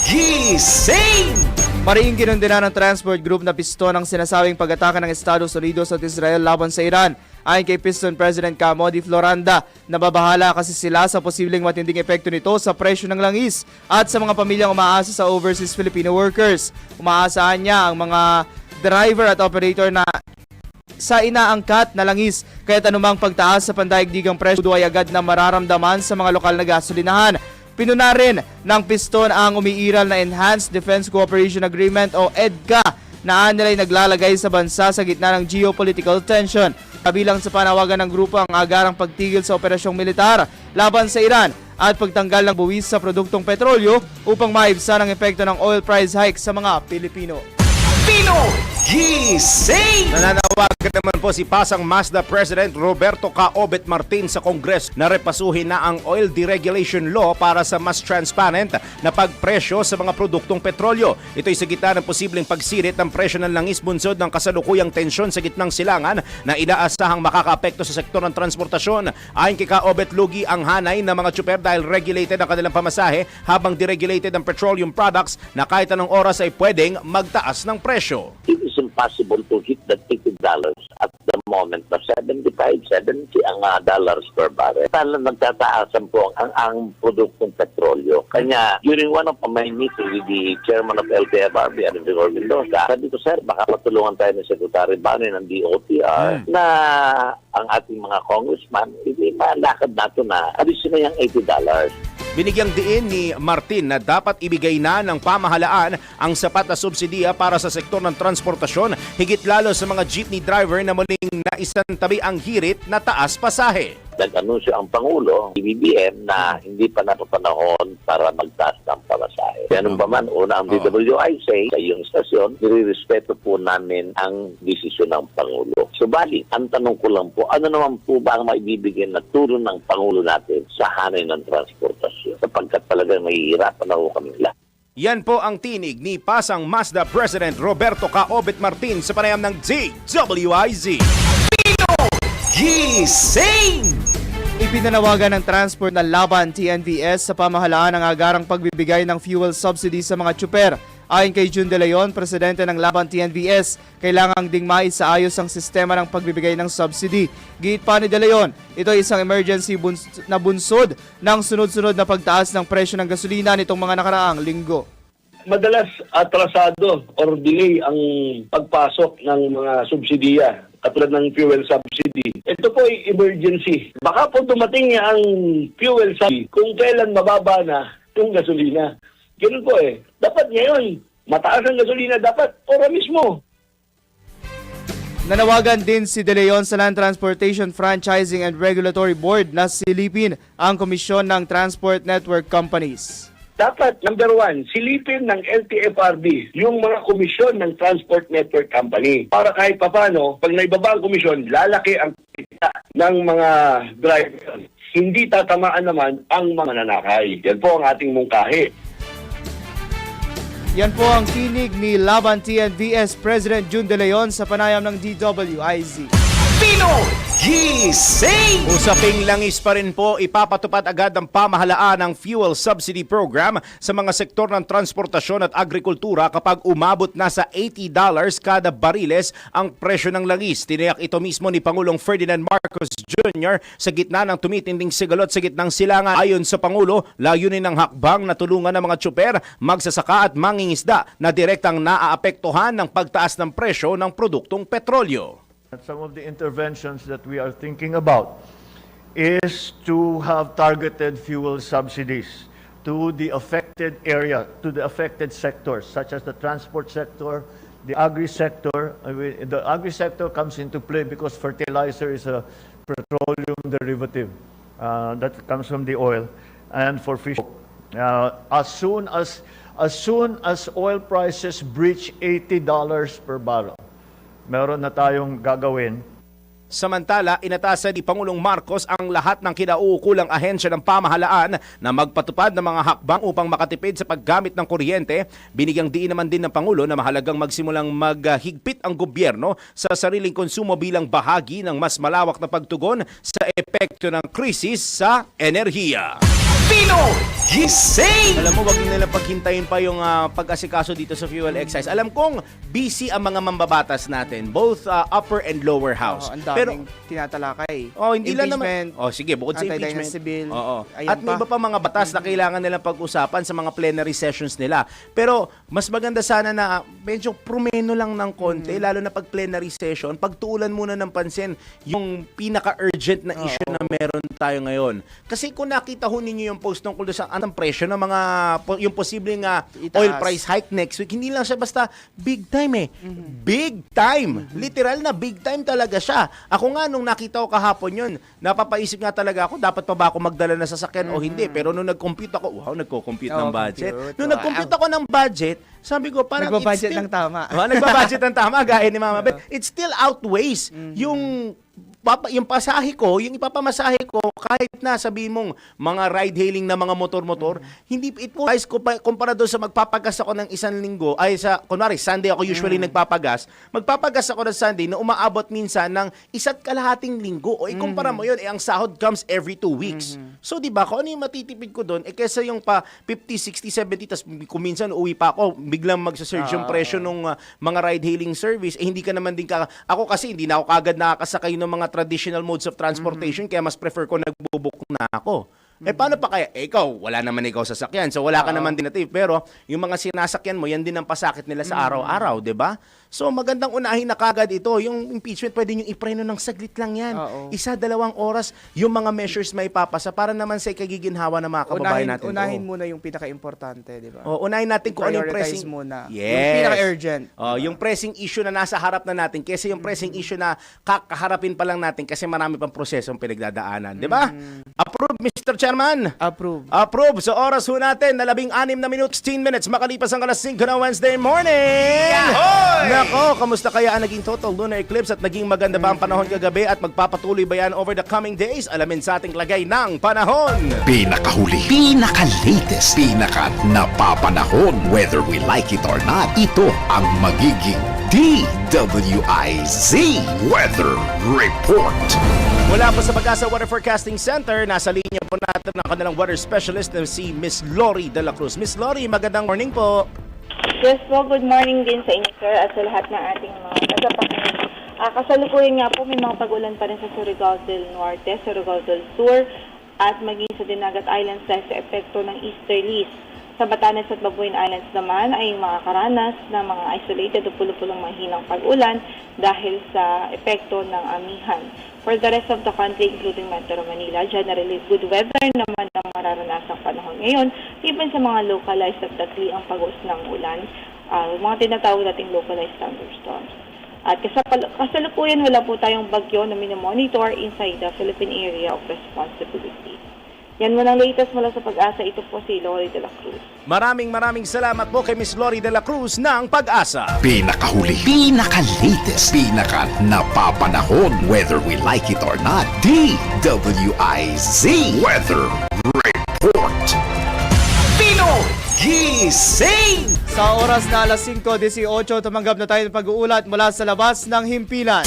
Gising! Mariing kinundina ng Transport Group na piston ang sinasabing pag-atake ng Estados Unidos at Israel laban sa Iran. Ayon kay Piston President Camo Di Floranda, nababahala kasi sila sa posibleng matinding epekto nito sa presyo ng langis at sa mga pamilyang umaasa sa overseas Filipino workers. Umaasahan niya ang mga driver at operator na sa inaangkat na langis, kaya't anumang pagtaas sa pandaigdigang presyo ay agad na mararamdaman sa mga lokal na gasolinahan. Pinuna rin ng piston ang umiiral na Enhanced Defense Cooperation Agreement o EDCA na nila'y naglalagay sa bansa sa gitna ng geopolitical tension. Kabilang sa panawagan ng grupo ang agarang pagtigil sa operasyong militar laban sa Iran at pagtanggal ng buwis sa produktong petrolyo upang maibsan ang epekto ng oil price hike sa mga Pilipino. Gising! Nananawagan naman po si Pasang Mazda President Roberto Caobet Martin sa Kongreso na repasuhin na ang Oil Deregulation Law para sa mas transparent na pagpresyo sa mga produktong petrolyo. Ito'y sa gitna ng posibleng pagsirit ng presyo ng langis bunsod ng kasalukuyang tensyon sa gitnang silangan na inaasahang makakaapekto sa sektor ng transportasyon. Ayon kay Caobet, lugi ang hanay ng mga tsuper dahil regulated ang kanilang pamasahe habang deregulated ang petroleum products na kahit anong oras ay pwedeng magtaas ng presyo. It is impossible to hit the $80 at the moment na 75, 70 ang dollars per barrel. Tala nagtataasan po ang produktong petrolyo. Kanya, during one of my meeting with the chairman of LTFRB, Enrico Mendoza, sabi ko, sir, baka matulungan tayo ng Secretary Bani ng DOTR na ang ating mga congressman, hindi malakad nato na alisin na yung $80. Binigyang diin ni Martin na dapat ibigay na ng pamahalaan ang sapat na subsidiya para sa sektor ng transportasyon, higit lalo sa mga jeepney driver na muling naisantabi ang hirit na taas pasahe. Nag-anunsyo ang Pangulo, BBM, na hindi pa napapanahon para magtaas ng pamasahe. Kaya nung pa man, una ang DWIC sa iyong istasyon, nire-respeto po namin ang desisyon ng Pangulo. Subalit, ang tanong ko lang po, ano naman po ba ang maibibigay na turo ng Pangulo natin sa hanay ng transportasyon? Sapagkat talagang mahihirapan na po kami lahat. Yan po ang tinig ni Pasang Mazda President Roberto Caobet Martin sa panayam ng DWIZ. Gising! Ipinanawagan ng Transport na Laban TNVS sa pamahalaan ang agarang pagbibigay ng fuel subsidy sa mga tsuper. Ayon kay Jun De Leon, presidente ng Laban TNVS, kailangang ding maisaayos ang sistema ng pagbibigay ng subsidy. Giit pa ni De Leon, ito ay isang emergency na bunsod ng sunod-sunod na pagtaas ng presyo ng gasolina nitong mga nakaraang linggo. Madalas atrasado or delay ang pagpasok ng mga subsidiya katulad ng fuel subsidy. Ito po ay emergency. Baka po dumating ang fuel subsidy kung kailan mababa na yung gasolina. Ganun po eh. Dapat ngayon, mataas ang gasolina, dapat ora mismo. Nanawagan din si De Leon sa Land Transportation Franchising and Regulatory Board na silipin ang komisyon ng Transport Network Companies. Dapat, number one, silipin ng LTFRB yung mga komisyon ng Transport Network Company. Para kahit papano, pag naibaba ang komisyon, lalaki ang kita ng mga driver. Hindi tatamaan naman ang mga nanakay. Yan po ang ating mungkahi. Yan po ang tinig ni Laban TNVS President Jun De Leon sa panayam ng DWIZ. Gising! Usaping langis pa rin po, ipapatupad agad ang pamahalaan ng fuel subsidy program sa mga sektor ng transportasyon at agrikultura kapag umabot na sa $80 kada bariles ang presyo ng langis. Tiniyak ito mismo ni Pangulong Ferdinand Marcos Jr. sa gitna ng tumitinding sigalot sa gitnang silangan. Ayon sa Pangulo, layunin ng hakbang na tulungan ng mga tsuper, magsasaka at mangingisda na direktang naaapektuhan ng pagtaas ng presyo ng produktong petrolyo. Some of the interventions that we are thinking about is to have targeted fuel subsidies to the affected area, to the affected sectors, such as the transport sector, the agri-sector. The agri-sector comes into play because fertilizer is a petroleum derivative that comes from the oil, and for fish. As soon as oil prices breach $80 per barrel, meron na tayong gagawin. Samantala, inatasan ni Pangulong Marcos ang lahat ng kinauukulang ahensya ng pamahalaan na magpatupad ng mga hakbang upang makatipid sa paggamit ng kuryente. Binigyang diin naman din ng Pangulo na mahalagang magsimulang maghigpit ang gobyerno sa sariling konsumo bilang bahagi ng mas malawak na pagtugon sa epekto ng krisis sa enerhiya. Pinoy Gising! Alam mo, wag nila paghintayin pa yung pag-asikaso dito sa fuel excise. Alam kong busy ang mga mambabatas natin, both upper and lower house. Ang daming tinatalakay. Hindi lang naman. Impeachment, Sige, bukod sa impeachment. anti-dynasty bill. Oo. Ayan At may iba pa mga batas na kailangan nilang pag-usapan sa mga plenary sessions nila. Pero mas maganda sana na medyo promeno lang ng konti, lalo na pag plenary session, pagtuulan muna ng pansin yung pinaka-urgent na issue na meron tayo ngayon. Kasi kung nakita ho ninyo yung post tungkol sa anong presyo ng mga yung posibleng oil price hike next week, hindi lang siya basta big time Big time! Literal na big time talaga siya. Ako nga, nung nakita ko kahapon yun, napapaisip nga talaga ako, dapat pa ba ako magdala ng sasakyan o hindi? Pero nung nag-compute ako, nagko-compute ng budget. Nung nag-compute ako ng budget, sabi ko, parang Nagbabudget ng tama. Nagbabudget ng tama, gaya ni Mama Beth. It still outweighs yung pasahe ko, yung ipapamasahe ko, kahit na sabihin mong mga ride-hailing na mga motor-motor, hindi ito guys, kumpara doon sa magpapagas ako ng isang linggo, kunwari, Sunday ako usually magpapagas ako ng Sunday na umaabot minsan ng 1.5 linggo, o ikumpara mo yun, ang sahod comes every 2 weeks. So, di ba, kung ano yung matitipid ko doon, kesa yung pa 50, 60, 70, tas kung minsan uwi pa ako, biglang magsasurge yung presyo ng mga ride-hailing service, hindi ka naman din ako kasi hindi na ako kagad nakakasakay ng mga traditional modes of transportation, kaya mas prefer ko nagbubuk na ako. Paano pa kaya? Ikaw, wala naman ikaw sasakyan, so wala ka naman din native. Pero yung mga sinasakyan mo, yan din ang pasakit nila sa araw-araw, di ba? So magandang unahin na kagad ito. Yung impeachment, pwede nyo ipreno ng saglit lang yan. 1-2 oras, yung mga measures may papasa para naman sa ikagiginhawa ng mga kababayan natin. Unahin muna yung pinaka-importante, di ba? Unahin natin kung ano yung pressing. Muna. Yes. Yung pinaka-urgent. Yung pressing issue na nasa harap na natin kaysa yung pressing issue na kakaharapin pa lang natin kasi marami pang prosesong pinagdadaanan. Di ba? Approve, Mr. Chairman. Approve. Sa oras ho natin na 16 na minutes, 16 minutes makalipas ang alas 5 na Wednesday morning. Nako, kamusta kaya ang naging total lunar eclipse at naging maganda ba ang panahon kagabi at magpapatuloy ba yan over the coming days? Alamin sa ating lagay ng panahon. Pinakahuli, pinaka-latest, pinaka-napapanahon. Whether we like it or not, ito ang magiging DWIZ Weather Report. Mula po sa Pag-asa Weather Forecasting Center, nasa linya po natin ang kanilang weather specialist na si Miss Lori de la Cruz. Miss Lori, magandang morning po. Yes po, good morning din sa inyo, sir, at sa lahat ng ating mga tagapakinig. Kasalukuyan nga po, may mga pag-ulan pa rin sa Surigao del Norte, Surigao del Sur, at maging sa Dinagat Islands dahil sa epekto ng easterlies. Sa Batanes at Babuyan Islands naman ay makakaranas ng mga isolated o pulo-pulong mahinang pag-ulan dahil sa epekto ng amihan. For the rest of the country, including Metro Manila, generally good weather naman ang mararanasang panahon ngayon, even sa mga localized at datli ang pag-us ng ulan, mga tinatawag nating localized thunderstorms. At kasalukuyan wala po tayong bagyo na minomonitor inside the Philippine Area of Responsibility. Yan mo ng latest mula sa Pag-asa. Ito po si Lori de la Cruz. Maraming salamat po kay Miss Lori de la Cruz ng Pag-asa. Pinakahuli, pinaka-latest, pinaka-napapanahon. Whether we like it or not, DWIZ Weather Report. Pinoy Gising! Sa oras na alas 5:18, tumanggap na tayo ng pag-uulat mula sa labas ng himpilan.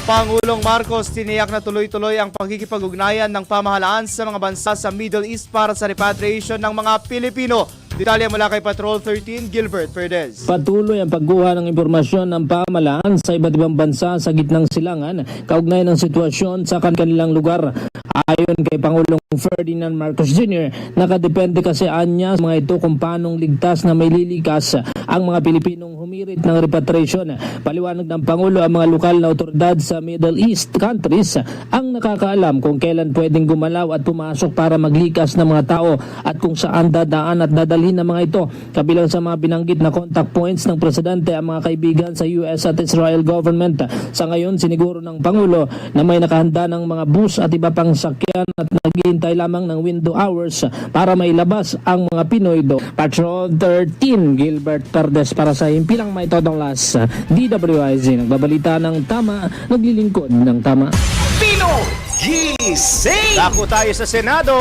Pangulong Marcos tiniyak na tuloy-tuloy ang pagkikipag-ugnayan ng pamahalaan sa mga bansa sa Middle East para sa repatriation ng mga Pilipino. Detalye mula kay Patrol 13, Gilbert Ferdez. Patuloy ang pagkuha ng impormasyon ng pamahalaan sa iba't ibang bansa sa gitnang silangan kaugnay ng sitwasyon sa kanilang lugar. Ayon kay Pangulong Ferdinand Marcos Jr., nakadepende kasi anya sa mga ito kung paanong ligtas na may lilikas ang mga Pilipinong humirit ng repatriation. Paliwanag ng Pangulo, ang mga lokal na otoridad sa Middle East countries ang nakakaalam kung kailan pwedeng gumalaw at pumasok para maglikas ng mga tao at kung saan dadaan at dadalhin ng mga ito. Kabilang sa mga binanggit na contact points ng Presidente ang mga kaibigan sa US at Israel government. Sa ngayon, siniguro ng Pangulo na may nakahanda ng mga bus at iba pang sakyan at naghihintay lamang ng window hours para mailabas ang mga Pinoy do. Patrol 13, Gilbert Perdes para sa Himpilang May Todong Las, DWIZ. Nagbabalita ng tama, naglilingkod ng tama. Pino Gising! Dako tayo sa Senado.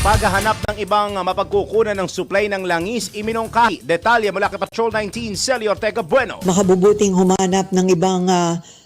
Paghahanap ng ibang mapagkukunan ng supply ng langis, iminungkahi. Detalye mula kay Patrol 19, Celly Ortega Bueno. Makabubuting humanap ng ibang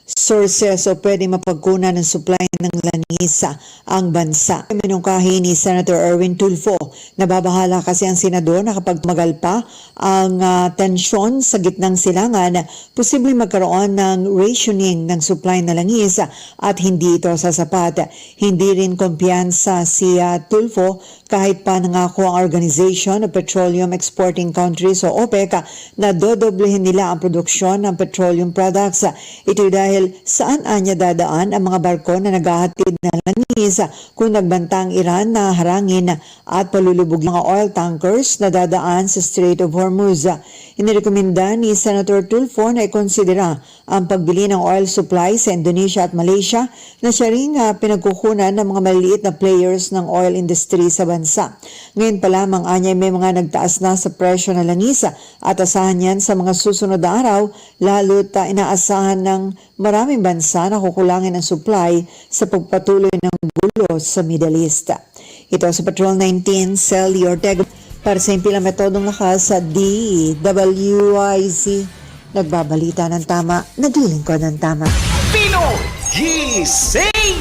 sources o pwede mapagkunan ng supply ng langis ang bansa. Minungkahi ni Senator Erwin Tulfo, nababahala kasi ang senador na kapag tumagal pa ang tensyon sa gitnang silangan, posibleng magkaroon ng rationing ng supply na langis at hindi ito sasapat. Hindi rin kumpiyansa si Tulfo kahit pa nangako ang Organization of Petroleum Exporting Countries o OPEC na dodoblehin nila ang produksyon ng petroleum products. Ito dahil saan anya dadaan ang mga barko na naghahatid ng langis kung nagbanta ang Iran na harangin at palulubog mga oil tankers na dadaan sa Strait of Hormuz. Inirekomenda ni Senator Tulfo na ikonsidera ang pagbili ng oil supply sa Indonesia at Malaysia na siya ring pinagkukunan ng mga maliliit na players ng oil industry sa bansa. Ngayon pa lamang anya may mga nagtaas na sa presyo ng langis at asahan yan sa mga susunod na araw, lalo't inaasahan ng maraming bansa na kukulangin ang supply sa pagpatuloy ng gulo sa Middle East. Ito sa Patrol 19, Celly Ortega para sa Himpilang Metodong Lakas sa DWIZ. Nagbabalita ng tama, naglilingkod ng tama. Pino Gising!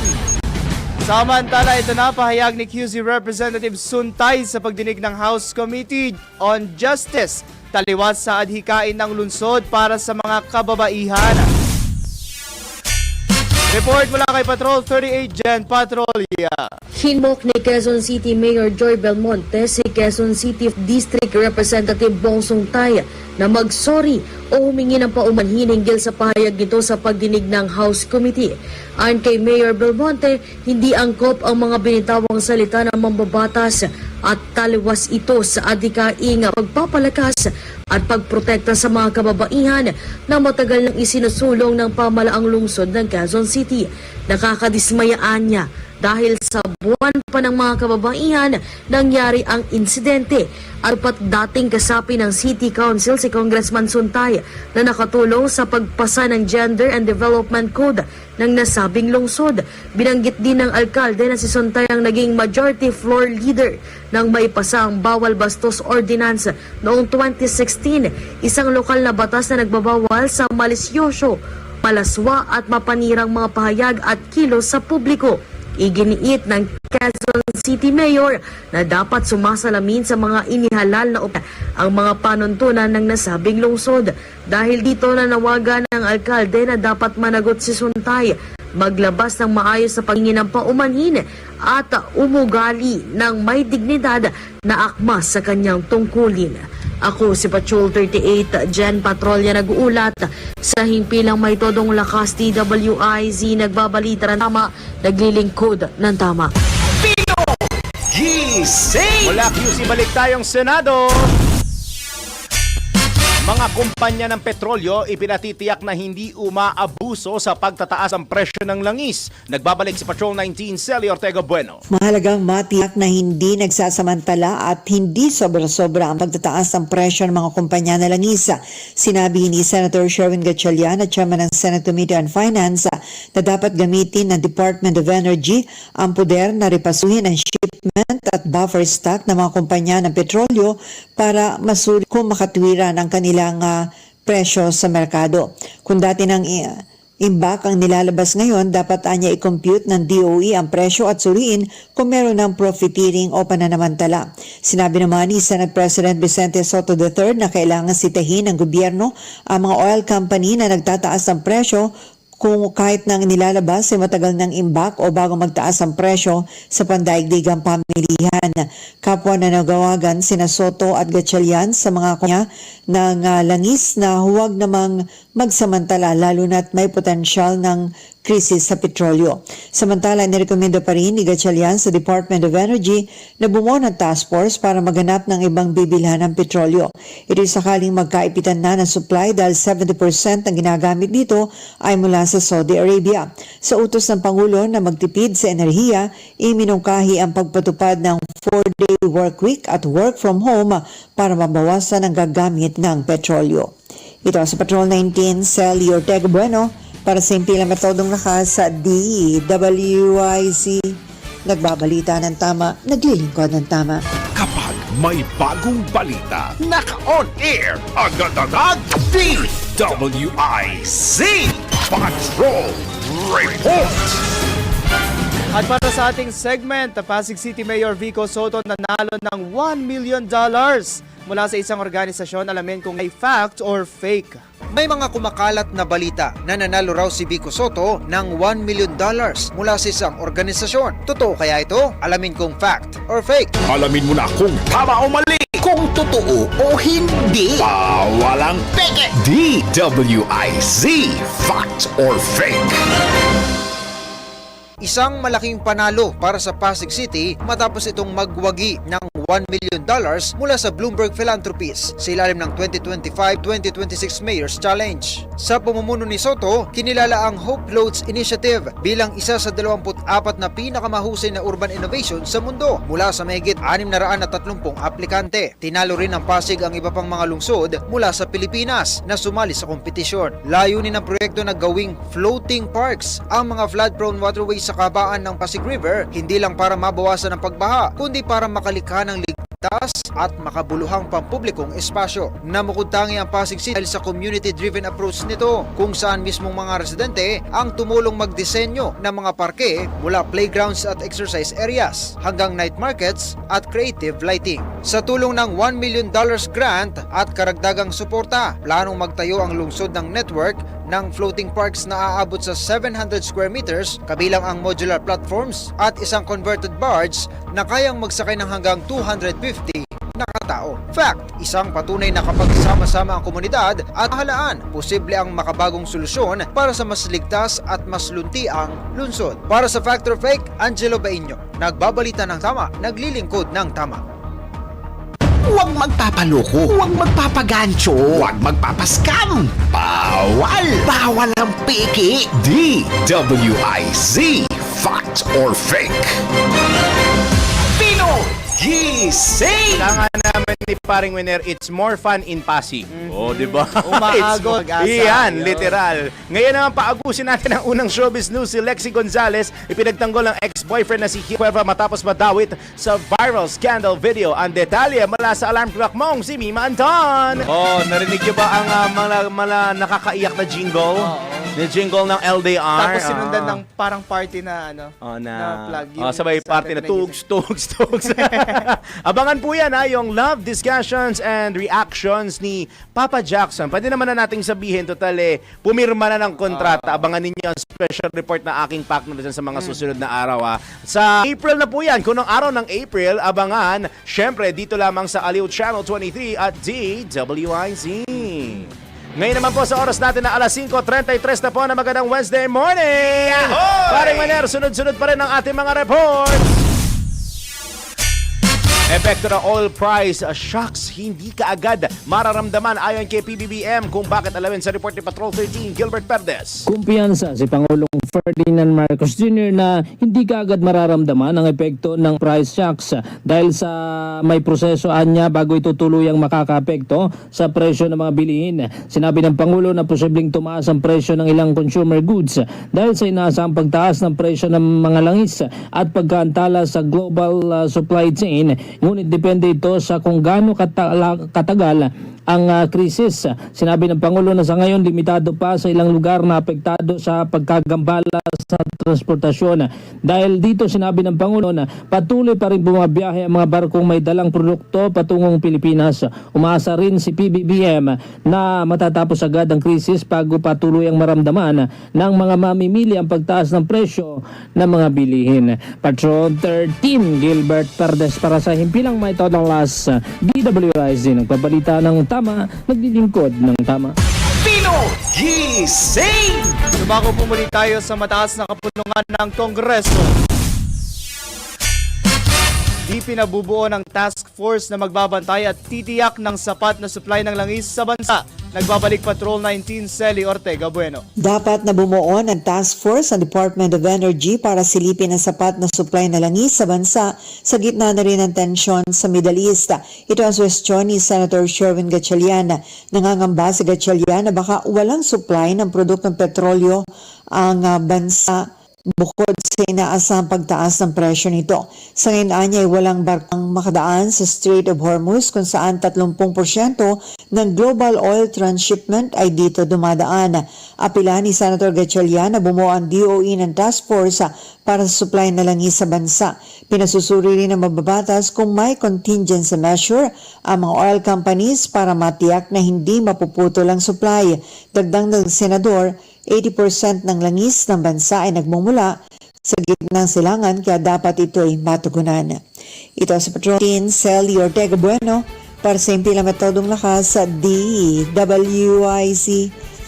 Samantala, ito na pahayag ni QC Representative Suntay sa pagdinig ng House Committee on Justice, taliwas sa adhikain ng lungsod para sa mga kababaihan. Report mula kay Patrol 38, Jen Patrolya. Hinmok ni Quezon City Mayor Joy Belmonte si Quezon City District Representative Bong Suntay na mag-sorry o humingi ng paumanhin hinggil sa pahayag nito sa pagdinig ng House Committee. Ayon kay Mayor Belmonte, hindi angkop ang mga binitawang salita ng mambabatas at taliwas ito sa adhikaing pagpapalakas at pagprotekta sa mga kababaihan na matagal nang isinusulong ng pamalaang lungsod ng Quezon City. Nakakadismayaan niya dahil sa buwan pa ng mga kababaihan nangyari ang insidente at pat dating kasapi ng City Council si Congressman Suntay na nakatulong sa pagpasa ng Gender and Development Code ng nasabing lungsod. Binanggit din ng alkalde na si Suntay ang naging majority floor leader nang maipasa ang Bawal Bastos Ordinance noong 2016, isang lokal na batas na nagbabawal sa malisyoso, malaswa at mapanirang mga pahayag at kilos sa publiko. Iginiit ng Quezon City Mayor na dapat sumasalamin sa mga inihalal na ang mga panuntunan ng nasabing lungsod. Dahil dito nanawagan ng alkalde na dapat managot si Suntay, maglabas ng maayos sa paghingi ng paumanhin at umugali ng may dignidad na akma sa kanyang tungkulin. Ako si Patrol 38, Jen Patrolya nag-uulat sa Himpilang May Todong Lakas, DWIZ. Nagbabalita ng tama, naglilingkod ng tama. Pino Gising! Mula QC, balik tayong Senado. Mga kumpanya ng petrolyo ipinatitiyak na hindi umaabuso sa pagtataas ng presyo ng langis. Nagbabalik si Patrol 19, Celly Ortega Bueno. Mahalagang matiyak na hindi nagsasamantala at hindi sobra-sobra ang pagtataas ng presyo ng mga kumpanya na langis. Sinabi ni Senator Sherwin Gatchalian at Chairman ng Senate Committee on Finance na dapat gamitin ng Department of Energy ang poder na repasuhin ang shipment at buffer stock ng mga kumpanya ng petrolyo para masuri kung makatwiran ang kanilang presyo sa merkado. Kung dati ng imbak ang nilalabas ngayon, dapat anya i-compute ng DOE ang presyo at suriin kung meron ng profiteering o pananamantala. Sinabi naman ni Senate President Vicente Soto III na kailangan sitahin ng gobyerno ang mga oil company na nagtataas ng presyo kung kahit nang nilalabas ay matagal ng imbak o bago magtaas ang presyo sa pandaigdigang pamilihan. Kapwa na nagawagan sina Soto at Gatchalian sa mga kunya ng langis na huwag namang magsamantala lalo na't may potensyal ng krisis sa petrolyo. Samantala, nirekomenda pa rin ni Gatchalian sa Department of Energy na bumuo ng task force para maghanap ng ibang bibilhan ng petrolyo. Ito'y sakaling magkaipitan na ng supply dahil 70% ng ginagamit dito ay mula sa Saudi Arabia. Sa utos ng Pangulo na magtipid sa enerhiya, iminungkahi ang pagpatupad ng 4-day work week at work from home para mabawasan ang gagamit ng petrolyo. Ito sa Patrol 19, Sally Ortega Bueno, para sa impilang metodong lakas sa DWIC. Nagbabalita ng tama, naglilingkod ng tama. Kapag may bagong balita, naka-on air, agad-agad, DWIC Patrol Report! At para sa ating segment, Pasig City Mayor Vico Soto nanalo ng $1 million mula sa isang organisasyon. Alamin kung ay fact or fake. May mga kumakalat na balita na nanalo raw si Vico Soto ng $1 million mula sa isang organisasyon. Totoo kaya ito? Alamin kung fact or fake. Alamin mo na kung tama o mali, kung totoo o hindi. Walang peke. DWIC Fact or Fake. Isang malaking panalo para sa Pasig City matapos itong magwagi ng $1 million mula sa Bloomberg Philanthropies sa ilalim ng 2025-2026 Mayor's Challenge. Sa pamumuno ni Soto, kinilala ang Hope Floats Initiative bilang isa sa 24 na pinakamahusay na urban innovation sa mundo mula sa mahigit 630 aplikante. Tinalo rin ng Pasig ang iba pang mga lungsod mula sa Pilipinas na sumali sa kompetisyon. Layunin ng proyekto na gawing floating parks ang mga flood-prone waterways sa kabaan ng Pasig River, hindi lang para mabawasan ang pagbaha, kundi para makalikha ng ligtas at makabuluhang pampublikong espasyo. Namukod tangi ang Pasig City dahil sa community-driven approach nito, kung saan mismong mga residente ang tumulong magdisenyo ng mga parke mula playgrounds at exercise areas hanggang night markets at creative lighting. Sa tulong ng $1 million grant at karagdagang suporta, planong magtayo ang lungsod ng network ng floating parks na aabot sa 700 square meters, kabilang ang modular platforms at isang converted barge na kayang magsakay ng hanggang 250 na katao. Fact, isang patunay na kapag sama-sama ang komunidad at halaan, posible ang makabagong solusyon para sa mas ligtas at mas luntiang lungsod. Para sa Fact or Fake, Angelo Bainyo, nagbabalita ng tama, naglilingkod ng tama. Huwag magpapaloko, huwag magpapagancho, huwag magpapaskam. Bawal! Bawal ang peke. DWIC Fact or Fake. Pinoy Gising! Kailangan namin ni Paring Winner, it's more fun in Pasig. Oh, di ba? Umaagot. Iyan, literal. Ngayon naman paagusin natin ang unang showbiz news. Si Lexie Gonzalez, ipinagtanggol ng ex-boyfriend na si Cuerva matapos madawit sa viral scandal video. Ang detalye mula sa alarm clock mong si Mima Anton. Oh, narinig niyo ba ang mga nakakaiyak na jingle? Yung jingle ng LDR. Tapos sinundan ng parang party na na plug. Sabay party na tugs. Abangan po yan yung love discussions and reactions ni Papa Jackson. Pwede naman na nating sabihin, total pumirma na ng kontrata. Abangan ninyo ang special report na aking partner dyan sa mga susunod na araw. Sa April na po yan. Kung ng araw ng April, abangan, syempre, dito lamang sa Aliw Channel 23 at DWIC. Ngayon naman po sa oras natin na alas 5:33 na po na magandang Wednesday morning! Paring Maner, sunod-sunod pa rin ang ating mga reports. Epekto ng oil price shocks hindi kaagad mararamdaman ayon kay PBBM. Kung bakit, alamin sa report ni Patrol 13, Gilbert Perdes. Kumpiyansa si Pangulong Ferdinand Marcos Jr. na hindi kaagad mararamdaman ang epekto ng price shocks dahil sa may proseso niya bago ito tuluyang makakaapekto sa presyo ng mga bilihin. Sinabi ng Pangulo na posibleng tumaas ang presyo ng ilang consumer goods dahil sa inaasahang pagtaas ng presyo ng mga langis at pagkaantala sa global supply chain. Ngunit depende ito sa kung gaano katagal ang krisis. Sinabi ng Pangulo na sa ngayon limitado pa sa ilang lugar na apektado sa pagkagambala sa transportasyon. Dahil dito sinabi ng Pangulo na patuloy pa rin bumabiyahe ang mga barkong may dalang produkto patungong Pilipinas. Umaasa rin si PBBM na matatapos agad ang krisis bago patuloy ang maramdaman ng mga mamimili ang pagtaas ng presyo ng mga bilihin. Patrol 13, Gilbert Perdes para sa Himpilang May Todong Las, DWIZ, nagpabalita ng tama, naglilingkod ng tama. Pino Gising! Bago po muli tayo sa mataas na kapulungan ng Kongreso. Di pinabubuo ng task force na magbabantay at titiyak ng sapat na supply ng langis sa bansa. Nagbabalik Patrol 19, Celi Ortega Bueno. Dapat na bumuo ng task force ang Department of Energy para silipin ang sapat na supply na langis sa bansa sa gitna na rin ng tensyon sa Middle East. Ito ang suwestyon ni Senator Sherwin Gatchalian. Nangangamba si Gatchalian na baka walang supply ng produktong petrolyo ang bansa bukod sa inaasahang pagtaas ng presyo nito. Sa ngayon niya ay walang barkang makadaan sa Strait of Hormuz kung saan 30% ng global oil transshipment ay dito dumadaan. Apila ni Senator Gatchalian na bumuo ang DOE ng task force para sa supply na langis sa bansa. Pinasusuri rin ng mababatas kung may contingency measure ang mga oil companies para matiyak na hindi mapuputol ang supply. Dagdag ng senador, 80% ng langis ng bansa ay nagmumula sa gitnang silangan kaya dapat ito ay matugunan. Ito sa Patrol 10, Celi Ortega Bueno para sa Himpilang Metodong Lakas sa DWIZ.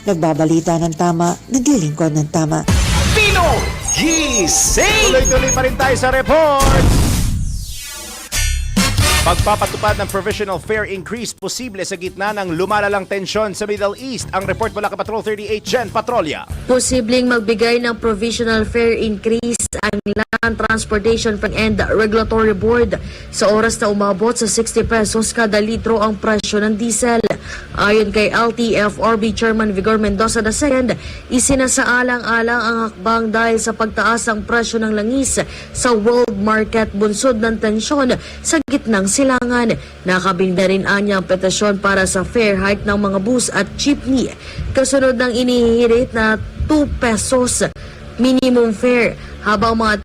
Nagbabalita ng tama, naglilingkod ng tama. Pino Gising! Tuloy-tuloy pa rin tayo sa report. Pagpapatupad ng provisional fare increase posible sa gitna ng lumalalang tensyon sa Middle East. Ang report mula kay Patrol 38, Jen Patrolya. Posibleng magbigay ng provisional fare increase ang Land Transportation and Regulatory Board sa oras na umabot sa 60 pesos kada litro ang presyo ng diesel. Ayon kay LTFRB Chairman Vigor Mendoza II, isinasaalang-alang ang hakbang dahil sa pagtaas ng presyo ng langis sa world market bunsod ng tensyon sa gitnang silangan. Nakabinda rin anya ang petisyon para sa fare hike ng mga bus at jeepney kasunod ng inihirit na 2 pesos minimum fare habang mga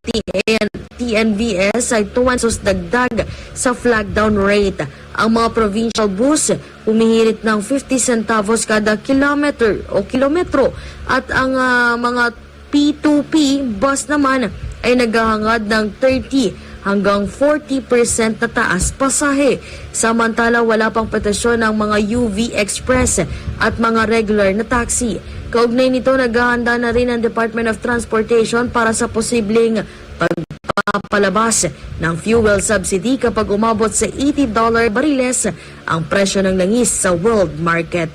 TNVS ay 2 pesos dagdag sa flag down rate. Ang mga provincial bus humihirit ng 50 centavos kada kilometer o kilometro at ang mga P2P bus naman ay naghahangad ng 30 hanggang 40% na taas pasahe. Samantala wala pang petisyon ng mga UV Express at mga regular na taxi. Kaugnay nito, naghahanda na rin ang Department of Transportation para sa posibleng pagpapalabas ng fuel subsidy kapag umabot sa $80 bariles ang presyo ng langis sa world market.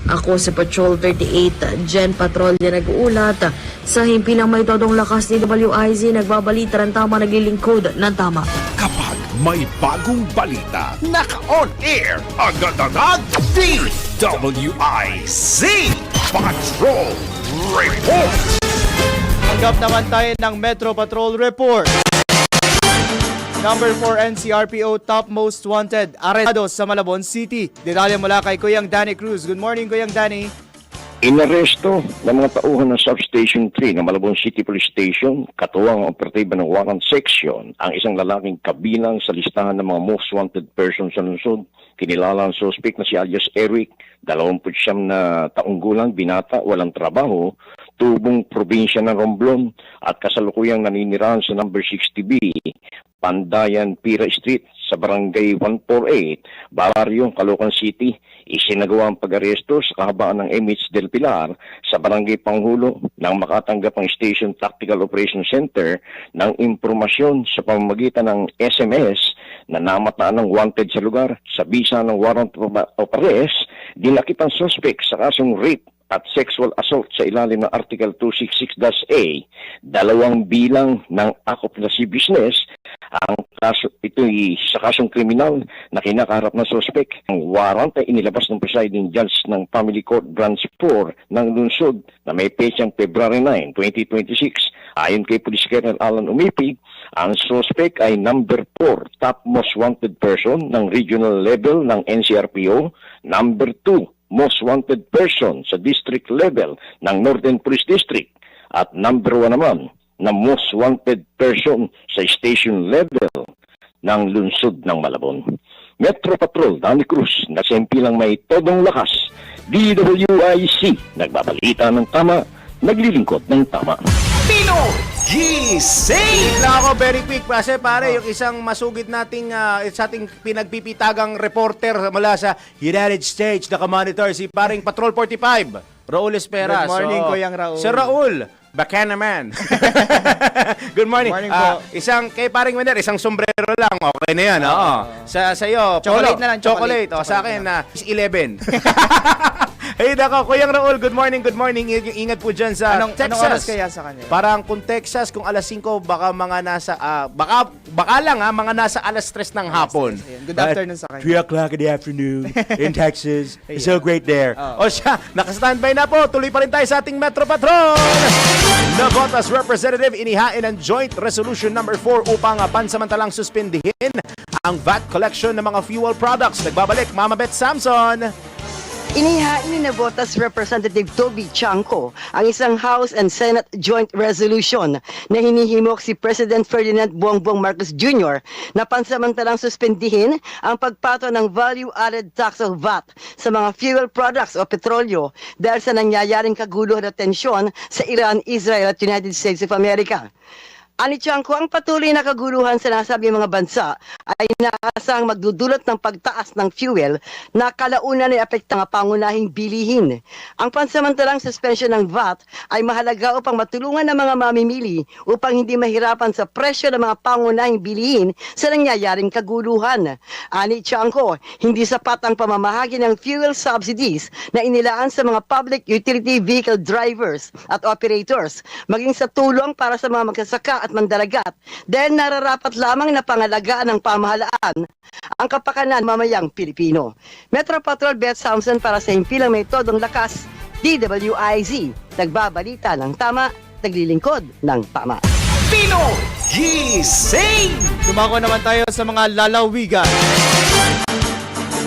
Ako sa Patrol 38, Jen Patrolya nag-uulat. Sa Himpilang May Todong Lakas ni WIZ, nagbabalita ng tama, naglilingkod ng tama. Kapag may bagong balita, naka-on air, agad-agad, DWIZ Patrol Report! Tanggap naman tayo ng Metro Patrol Report. Number 4 NCRPO Top Most Wanted, arestado sa Malabon City. Detalye mula kay Kuyang Danny Cruz. Good morning, Kuyang Danny. Inaresto ng mga tauhan ng Substation 3 ng Malabon City Police Station, katuwang ang operatiba ng Warrant Section, ang isang lalaking kabilang sa listahan ng mga most wanted persons sa lungsod. Kinilala ang suspect na si alias Eric, 29 na taong gulang, binata, walang trabaho, tubong probinsya ng Romblon at kasalukuyang naninirahan sa number 60B, Pandayan, Pira Street sa Barangay 148, Barrio, Caloocan City. Isinagawa ang pag-aresto sa kahabaan ng MH del Pilar sa Barangay Panghulo nang makatanggap ang Station Tactical Operations Center ng impormasyon sa pamamagitan ng SMS na namataan ng wanted sa lugar. Sa bisa ng warrant of arrest, dinakip ang suspect sa kasong rape at sexual assault sa ilalim ng Article 266-A, 2 bilang ng Act of Lasciviousness Ang kaso, ito'y sa kasong kriminal na kinakaharap ng suspect. Ang warrant ay inilabas ng presiding judge ng Family Court Branch 4 ng lungsod na may petsang February 9, 2026. Ayon kay Police Colonel Alan Umipi, ang suspect ay number 4 top most wanted person ng regional level ng NCRPO, number 2 most wanted person sa district level ng Northern Police District, at number 1 naman na most wanted person sa station level ng lungsod ng Malabon. Metro Patrol Danny Cruz, nasempilang may todong lakas. DWIC, nagbabalita ng tama, naglilingkod ng tama. Pino Gising! Lang ako very quick kasi pare, yung isang masugid nating sa ating pinagpipitagang reporter mula sa United States na ka-monitor, si paring Patrol 45, Raul Esperas. Good morning, So, Kuya Raul. Si Raul, bacana man. Good morning. Morning po. Isang kay paring Wender, isang sombrero lang. Okay na 'yan. Oo. Sa iyo, Chocolate polo. na lang, Chocolate. chocolate. Sa akin na 11. Hey, nako, Kuya Raul, good morning, good morning. Ingat po dyan sa Texas. Anong oras kaya sa kanya? Parang kung Texas, kung alas 5, baka mga nasa, baka lang mga nasa alas 3 ng hapon. Good afternoon sa kanya. 3 o'clock in the afternoon in Texas. It's so great there. O siya, naka-standby na po. Tuloy pa rin tayo sa ating Metro Patrol. Navotas Representative inihain ang Joint Resolution number 4 upang pansamantalang suspindihin ang VAT collection ng mga fuel products. Nagbabalik, Mama Beth Samson. Inihain ni Navotas Representative Toby Chanco ang isang House and Senate Joint Resolution na hinihimok si President Ferdinand Bongbong Marcos Jr. na pansamantalang suspendihin ang pagpato ng value-added tax o VAT sa mga fuel products o petrolyo dahil sa nangyayaring kaguluhan at tensyon sa Iran, Israel at United States of America. Ani Chanco, ang patuloy na kaguluhan sa nasabing mga bansa ay inaasang magdudulot ng pagtaas ng fuel na kalaunan ay apekta ng pangunahing bilihin. Ang pansamantalang suspension ng VAT ay mahalaga upang matulungan ng mga mamimili upang hindi mahirapan sa presyo ng mga pangunahing bilihin sa nangyayaring kaguluhan. Ani Chanco, hindi sapat ang pamamahagi ng fuel subsidies na inilaan sa mga public utility vehicle drivers at operators, maging sa tulong para sa mga magsasaka at mandalagat dahil nararapat lamang na pangalagaan ng pamahalaan ang kapakanan mamayang Pilipino. Metro Patrol Beth Samson para sa himpilang may todong lakas, DWIZ, nagbabalita ng tama, naglilingkod ng tama. Pino Gising! Dumako naman tayo sa mga lalawigan.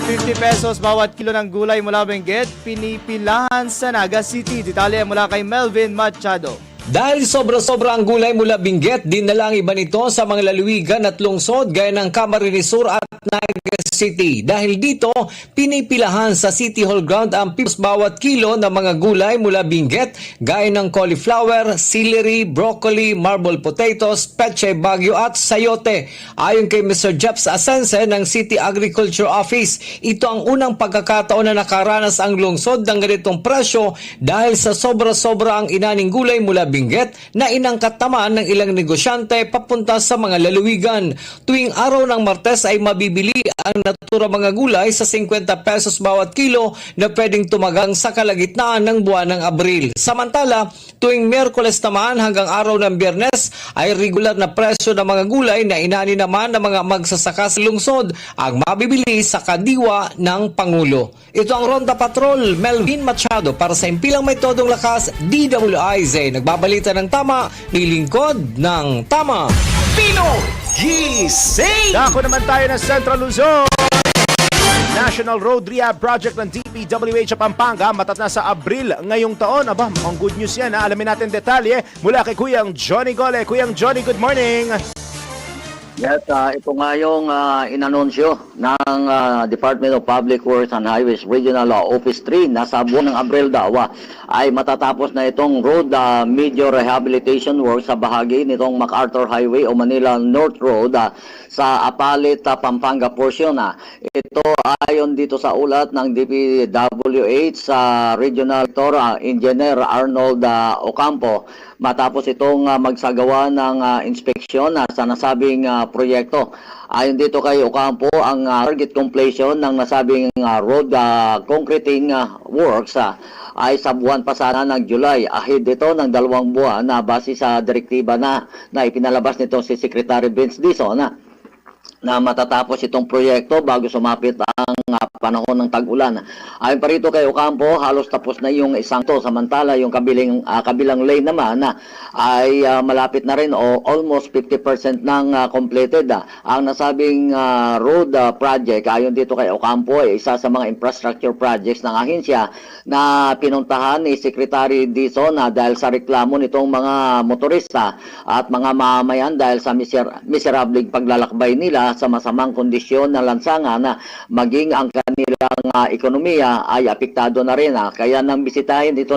50 pesos bawat kilo ng gulay mula Benguet, pinipilahan sa Naga City. Detalye mula kay Melvin Machado. Dahil sobra-sobra ang gulay mula Benguet, dinala ang iba nito sa mga lalawigan at lungsod gaya ng Camarines Sur at Naga City. Dahil dito, pinipilahan sa City Hall Ground ang pisos bawat kilo ng mga gulay mula Benguet gaya ng cauliflower, celery, broccoli, marble potatoes, pechay bagyo at sayote. Ayon kay Mr. Jeps Asense ng City Agriculture Office, ito ang unang pagkakataon na nakaranas ang lungsod ng ganitong presyo dahil sa sobra-sobra ang inaning gulay mula Benguet na inangkat naman ng ilang negosyante papunta sa mga lalawigan. Tuwing araw ng Martes ay mabibili ang natura mga gulay sa 50 pesos bawat kilo na pwedeng tumagang sa kalagitnaan ng buwan ng Abril. Samantala, tuwing Miyerkules naman hanggang araw ng Biyernes ay regular na presyo ng mga gulay na inani naman ng mga magsasaka sa lungsod ang mabibili sa kadiwa ng Pangulo. Ito ang Ronda Patrol, Melvin Machado para sa Impilang May Todong Lakas, DWIZ. Nagbabalita ng tama, nilingkod ng tama. Pino Gising! Dako naman tayo ng Central Luzon. National Road Rehab Project ng DPWH sa Pampanga matatapos na sa Abril ngayong taon. Aba, ang good news yan. Alamin natin detalye mula kay Kuyang Johnny Gole. Kuyang Johnny, good morning. Yes, ito nga yung inanunsyo ng Department of Public Works and Highways Regional Office 3 na sa buwan ng Abril daw ay matatapos na itong road major rehabilitation work sa bahagi nitong MacArthur Highway o Manila North Road sa Apalit, Pampanga portion. Ito ayon dito sa ulat ng DPWH sa Regional Director Engineer Arnold Ocampo matapos itong magsagawa ng inspeksyon sa nasabing proyekto. Ayon dito kay Ocampo, ang target completion ng nasabing road concreting works ay sa buwan pa sana ng July. Ahead dito ng 2 buwan na base sa direktiba na ipinalabas nito si Secretary Vince Dizon na matatapos itong proyekto bago sumapit ang panahon ng tag-ulan. Ayon pa rito kay Ocampo, halos tapos na yung isang to, samantala yung kabilang lane naman ay malapit na rin o almost 50% ng completed. Ang nasabing road project, ayon dito kay Ocampo, ay isa sa mga infrastructure projects ng ahensya na pinuntahan ni Secretary Dizon dahil sa reklamo nitong mga motorista at mga mamamayan dahil sa miserableng paglalakbay nila sa masamang kondisyon ng lansangan na maging ang kanilang ekonomiya ay apektado na rin. Kaya nang bisitahin dito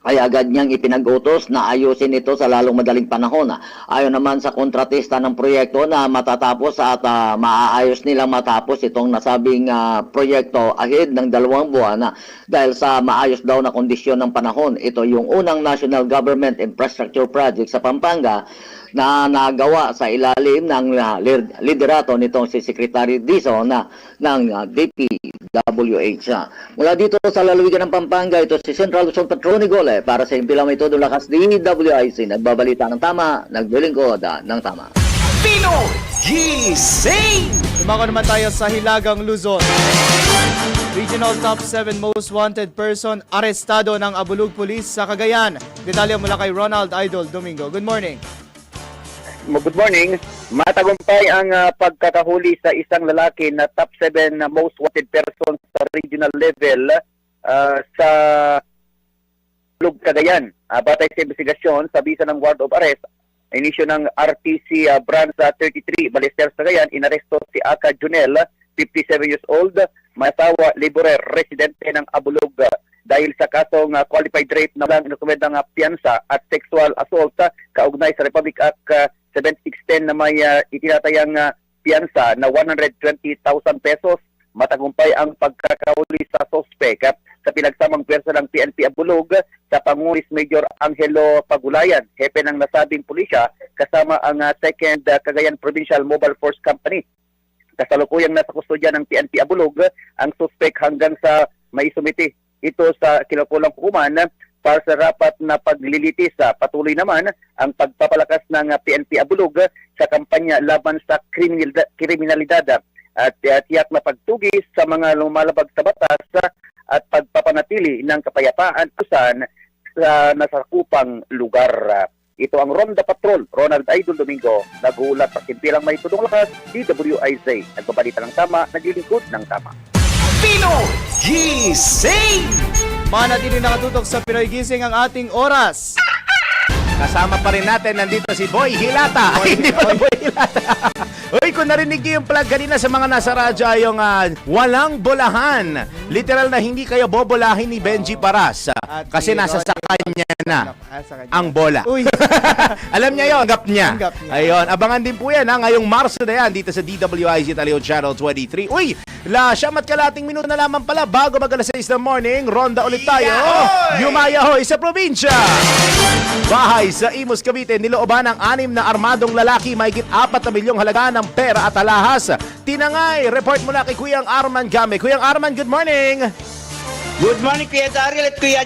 ay agad niyang ipinag-utos na ayusin ito sa lalong madaling panahon. Ayon naman sa kontratista ng proyekto na matatapos at maaayos nilang matapos itong nasabing proyekto ahead ng 2 buwan dahil sa maayos daw na kondisyon ng panahon. Ito yung unang National Government Infrastructure Project sa Pampanga na nagawa sa ilalim ng liderato nitong si Secretary Dizon ng DPWH. Mula dito sa lalawigan ng Pampanga, ito si Central Luzon Patroni Gole para sa Impila May Todo Lakas DWIC. Nagbabalita ng tama, naglilingkod ng tama. Pino Gising! Tumako naman tayo sa Hilagang Luzon. Regional Top 7 Most Wanted Person arestado ng Abulug Police sa Cagayan. Detalye mula kay Ronald Idol Domingo. Good morning. Good morning. Matagumpay ang pagkakahuli sa isang lalaki na top 7 na most wanted person sa regional level sa Lug Cagayan. Batay sa investigasyon, sa bisa ng warrant of arrest, inisyo ng RTC branch 33 Balesteros Cagayan, inaresto si Aka Junel, 57 years old, masawa, laborer, residente ng Abulug dahil sa kasong qualified rape na walang inusumed ng piyansa at sexual assault kaugnay sa Republic Act 7610 na may itinatayang piyansa na 120,000 pesos. Matagumpay ang pagkakahuli sa sospek sa pinagsamang pwersa ng PNP Abulug sa Pangulis Major Angelo Pagulayan, hepe ng nasabing pulisya kasama ang 2nd Cagayan Provincial Mobile Force Company. Kasalukuyang nasa kustodya ng PNP Abulug ang sospek hanggang sa maisumiti ito sa kinukulang hukuman para sa rapat na paglilitis. Patuloy naman ang pagpapalakas ng PNP Abulug sa kampanya laban sa kriminalidad at tiyak na pagtugis sa mga lumalabag sa batas at pagpapanatili ng kapayapaan kusan sa nasakupang lugar. Ito ang Ronda Patrol, Ronald Idol Domingo, nag-uulat sa Simpilang May Tudong Lakas, DWIZ, nagbabalita ng tama, naglilingkod ng tama. Pino Gising! Manatili nakatutok sa Pinoy Gising ang ating oras. Kasama pa rin natin, nandito si Boy Hilata. Ay, hindi pa Boy Hilata. Uy, kung narinig niyo yung plug kanina sa mga nasa radyo ay yung walang bolahan. Literal na hindi kayo bobolahin ni Benji Paras. Kasi nasa sa kanya na ang bola. Uy. Alam niya yun, anggap niya. Anggap niya. Ayun, abangan din po yan ngayong Marso na yan dito sa DWIZ Taleo Channel 23. Uy, siyam at kalating minuto na lamang pala bago mag-alas 6 ng morning. Ronda ulit tayo. Yumayahoy sa probinsya. Bahay sa Imus, Cavite, nilooban ng 6 na armadong lalaki, mahigit 4 na milyong halaga ng pera at alahas. Tinangay, report mula kay Kuyang Arman Game. Kuyang Arman, good morning! Good morning, Kuya Daryl at Kuya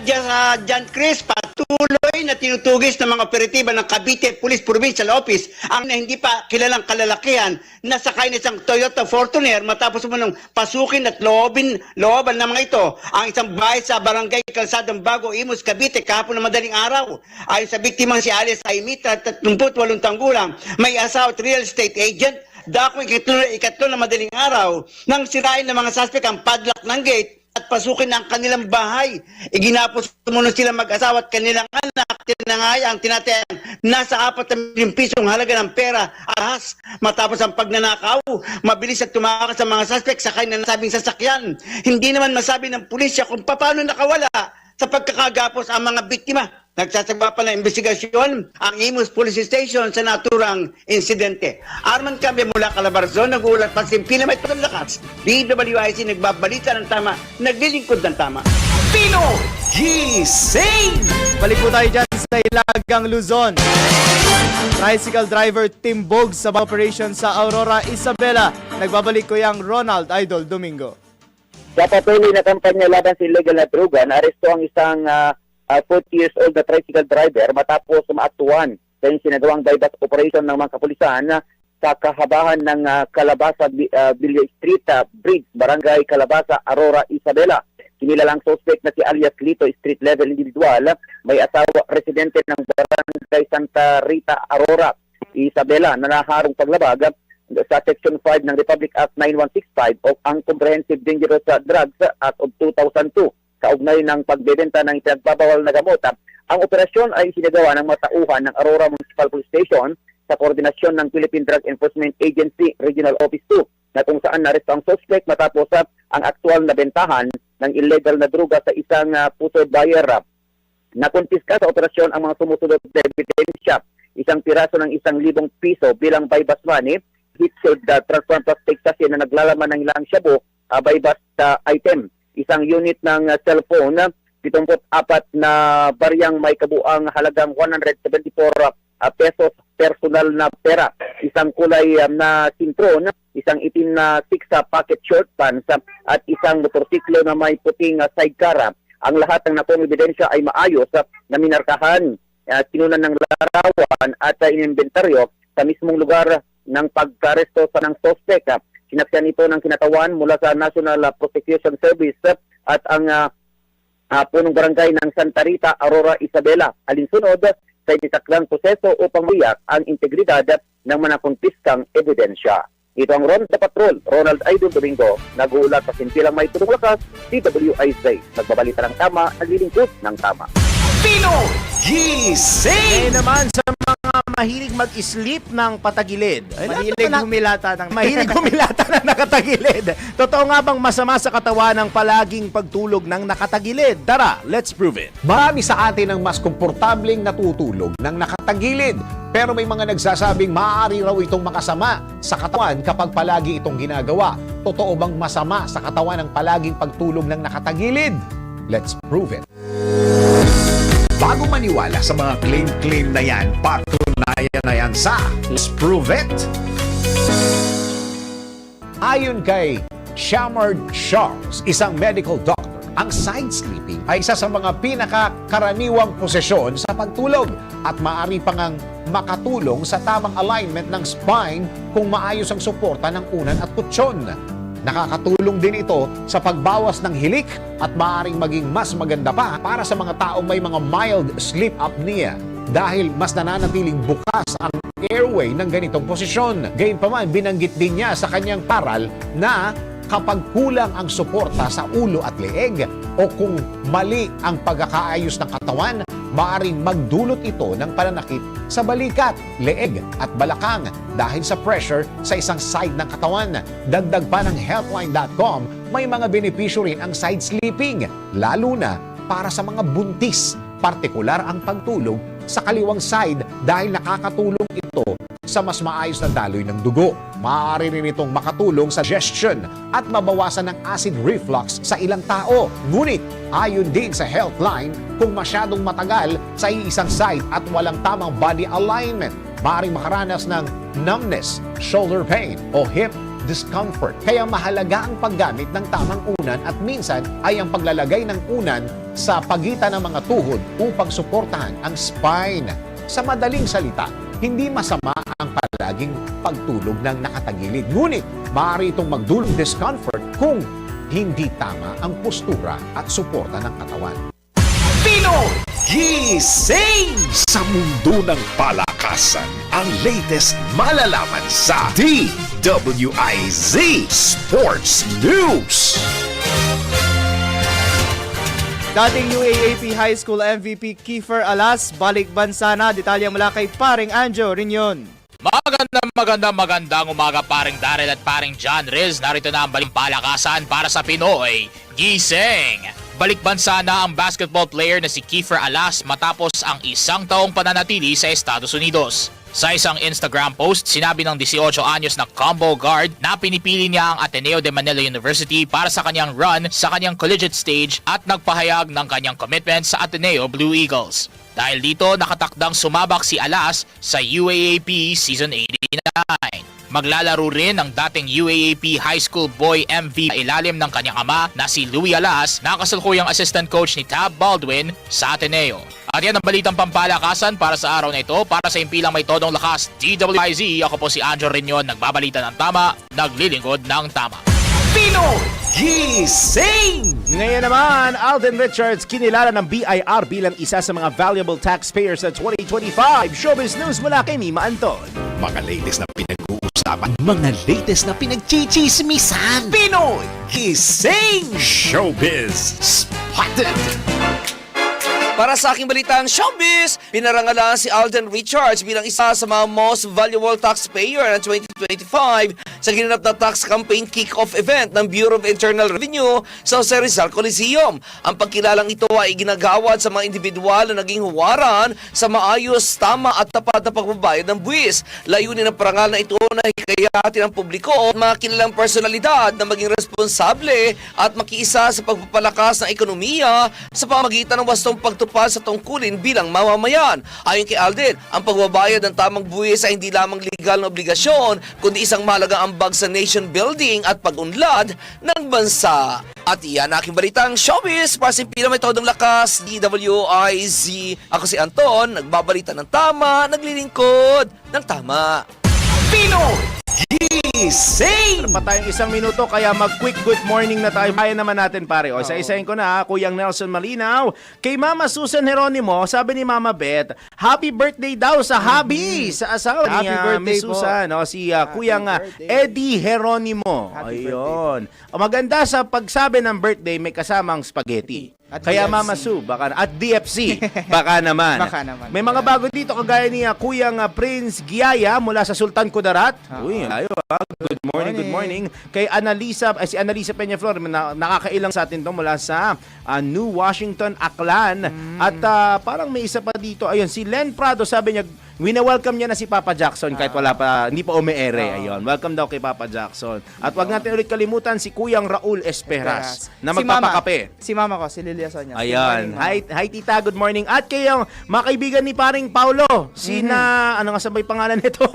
John Chris. Patuloy na tinutugis ng mga operatiba ng Cavite Police Provincial Office ang hindi pa kilalang kalalakihan na sakay ng isang Toyota Fortuner matapos mo nang pasukin at looban ng mga ito ang isang bahay sa Barangay Calsadang Bago, Imus, Cavite kahapon na madaling araw. Ayon sa biktimang si Alice Aimita, 38 gulang, may asawa at real estate agent. Dako ikatlo na madaling araw nang sirain ng mga suspect ang padlock ng gate at pasukin ang kanilang bahay. Iginapos muna sila mag-asawa at kanilang anak. Tinangay ang tinatayang nasa 4 milyong pisong halaga ng pera ahas. Matapos ang pagnanakaw, mabilis at tumakas sa mga suspect sakay na nasabing sasakyan. Hindi naman masabi ng pulisya kung paano nakawala sa pagkakagapos ang mga biktima. Nagsasagawa pa ng investigasyon ang Imus Police Station sa naturang insidente. Arman Cambia mula Calabarzon, nag-uulat pa Simpila May Tudong Lakas. DWIC nagbabalita ng tama, naglilingkod ng tama. Pino Gising! Balik po tayo dyan sa Hilagang Luzon. Tricycle driver timbog sa operation sa Aurora, Isabela. Nagbabalik ko yung Ronald Idol Domingo. Sa patuloy na kampanya laban sa illegal na droga, naaresto ang isang 40 years old na tricycle driver matapos maatuan sa sinagawang bypass operation ng mga kapulisan sa kahabahan ng Calabasa Villa Street Bridge, Barangay Calabasa, Aurora, Isabela. Kinilalang suspect na si alias Lito, street level individual, may asawa, residente ng Barangay Santa Rita, Aurora, Isabela, na naharong paglabag sa Section 5 ng Republic Act 9165 o ang Comprehensive Dangerous Drugs Act of 2002 kaugnay ng pagbebenta ng ipinagbabawal na gamot. Ang operasyon ay sinagawa ng mga tauhan ng Aurora Municipal Police Station sa koordinasyon ng Philippine Drug Enforcement Agency Regional Office 2 na kung saan naresto ang suspect matapos ang aktual na bentahan ng illegal na droga sa isang puso buyer. Nakumpiska sa operasyon ang mga sumusunod na ebidensya, isang piraso ng 1,000 piso bilang bypass money, heat-sealed transparent plastic sachet na naglalaman ng ilang shabu, bypass item, isang unit ng cellphone, 74 na bariyang may kabuang halagang 174 pesos personal na pera, isang kulay na sintron, isang itim na 6 pocket short pants at isang motorsiklo na may puting sidecar. Ang lahat ng nakong ebidensya ay maayos na minarkahan, tinunan ng larawan at ininventaryo sa mismong lugar ng pagkaresto sa ng suspect. Sinaksihan ito ng kinatawan mula sa National Prosecution Service at ang punong barangay ng Santa Rita, Aurora, Isabela. Alinsunod sa initaklang proseso upang mayak ang integridad ng mga kumpiskang ebidensya. Ito ang Ronda Patrol, Ronald Idol Domingo, nag-uulat sa simpilang may tulong lakas, DWIZ. Nagbabalita ng tama, naglilingkod ng tama. Pinoy Gising! Naman sa mga mahilig mag-sleep ng patagilid. Mahilig humilata ng nakatagilid. Totoo nga bang masama sa katawan ang palaging pagtulog ng nakatagilid? Tara, let's prove it. Marami sa atin ang mas komportabling natutulog ng nakatagilid. Pero may mga nagsasabing maaari raw itong makasama sa katawan kapag palagi itong ginagawa. Totoo bang masama sa katawan ang palaging pagtulog ng nakatagilid? Let's prove it. Bago maniwala sa mga claim-claim na yan, patunayan na yan sa Let's Prove It. Ayon kay Shamard Charles, isang medical doctor, ang side sleeping ay isa sa mga pinakakaraniwang posisyon sa pagtulog at maaari pang ang makatulong sa tamang alignment ng spine kung maayos ang suporta ng unan at kutsyon. Nakakatulong din ito sa pagbawas ng hilik at maaaring maging mas maganda pa para sa mga taong may mga mild sleep apnea dahil mas nananatiling bukas ang airway ng ganitong posisyon. Gayunpaman, binanggit din niya sa kanyang paral na kapag kulang ang suporta sa ulo at leeg o kung mali ang pagkakaayos ng katawan, maaaring magdulot ito ng pananakit sa balikat, leeg at balakang dahil sa pressure sa isang side ng katawan. Dagdag pa ng healthline.com, may mga benepisyo rin ang side sleeping, lalo na para sa mga buntis. Partikular ang pagtulog sa kaliwang side dahil nakakatulong ito sa mas maayos na daloy ng dugo. Maaari rin itong makatulong sa digestion at mabawasan ng acid reflux sa ilang tao. Ngunit, ayon din sa Healthline, kung masyadong matagal sa iisang side at walang tamang body alignment, maaaring makaranas ng numbness, shoulder pain o hip discomfort. Kaya mahalaga ang paggamit ng tamang unan at minsan ay ang paglalagay ng unan sa pagitan ng mga tuhod upang suportahan ang spine. Sa madaling salita, hindi masama ang palaging pagtulog ng nakatagilid. Ngunit, maaari itong magdulot discomfort kung hindi tama ang postura at suporta ng katawan. Pinoy Gising! Sa mundo ng palakasan, ang latest malalaman sa DWIZ Sports News. Dating UAAP High School MVP Kiefer Alas, balik bansa na. Detalye mula kay paring Anjo Rinyon. Magandang umaga paring Daryl at paring John Riz. Narito na ang baling palakasan para sa Pinoy Gising. Balik bansa na ang basketball player na si Kiefer Alas matapos ang 1 taong pananatili sa Estados Unidos. Sa isang Instagram post, sinabi ng 18 anyos na combo guard na pinipili niya ang Ateneo de Manila University para sa kanyang run sa kanyang collegiate stage at nagpahayag ng kanyang commitment sa Ateneo Blue Eagles. Dahil dito nakatakdang sumabak si Alas sa UAAP Season 89. Maglalaro rin ang dating UAAP High School Boy MV ilalim ng kanyang ama na si Louie Alas na kasalukuyang assistant coach ni Tab Baldwin sa Ateneo. At yan ang balitang pampalakasan para sa araw na ito. Para sa impilang may todong lakas, DWIZ, ako po si Andrew Reñon, nagbabalita ng tama, naglilingkod ng tama. Pinoy Gising! Ngayon naman, Alden Richards kinilala ng BIR bilang isa sa mga valuable taxpayers sa 2025. Showbiz News mula kay Mima Anton. Mga latest na pinag-uusapan, mga latest na pinagchichismisan. Pinoy Gising! Showbiz Spotted! Para sa aking balitang showbiz, pinarangalan si Alden Richards bilang isa sa mga most valuable taxpayer ng 2025 sa ginanap na tax campaign kick-off event ng Bureau of Internal Revenue sa Jose Rizal Coliseum. Ang pagkilalang ito ay ginagawad sa mga individual na naging huwaran sa maayos, tama at tapat na pagbabayad ng buwis. Layunin ng parangal na ito na hikayatin ang publiko at mga kilalang personalidad na maging responsable at makiisa sa pagpapalakas ng ekonomiya sa pamamagitan ng wastong pagtupad sa tungkulin bilang mamamayan. Ayon kay Alden, ang pagbabayad ng tamang buwis ay hindi lamang legal na obligasyon, kundi isang mahalagang ambag sa nation building at pag-unlad ng bansa. At iyan aking balitang showbiz para sa impila may todong lakas, DWIZ. Ako si Anton, nagbabalita ng tama, naglilingkod ng tama. Pinoy Gising! Meron pa tayong isang minuto kaya mag-quick good morning na tayo. Bayan naman natin pare. O, isa-isahin ko na, Kuyang Nelson Malinaw. Kay Mama Susan Heronimo, sabi ni Mama Beth, happy birthday daw sa hubby, sa asawa ni Miss Susan. O, si Kuyang Eddie Heronimo. Ayun. O, maganda sa pagsabi ng birthday, may kasamang spaghetti. At Kaya DFC. Mama Su, baka, at DFC, baka naman. Baka naman. May mga bago dito kagaya ni Kuyang Prince Giaya mula sa Sultan Kudarat. Uy, ayo. Good morning, good morning. Kay Annalisa, si Annalisa Peñaflor, nakakailang sa atin to mula sa New Washington, Aklan. At parang may isa pa dito, ayun, si Len Prado, sabi niya, wina-welcome niya na si Papa Jackson kahit wala pa, hindi pa umeere. Ayun, welcome daw kay Papa Jackson. At wag natin ulit kalimutan si Kuyang Raul Esperas na magpapakape. Si mama ko, si Lilia Sonia. Ayan. Hi Tita, good morning. At kay yung mga kaibigan ni paring Paulo, ano nga sabay pangalan nito?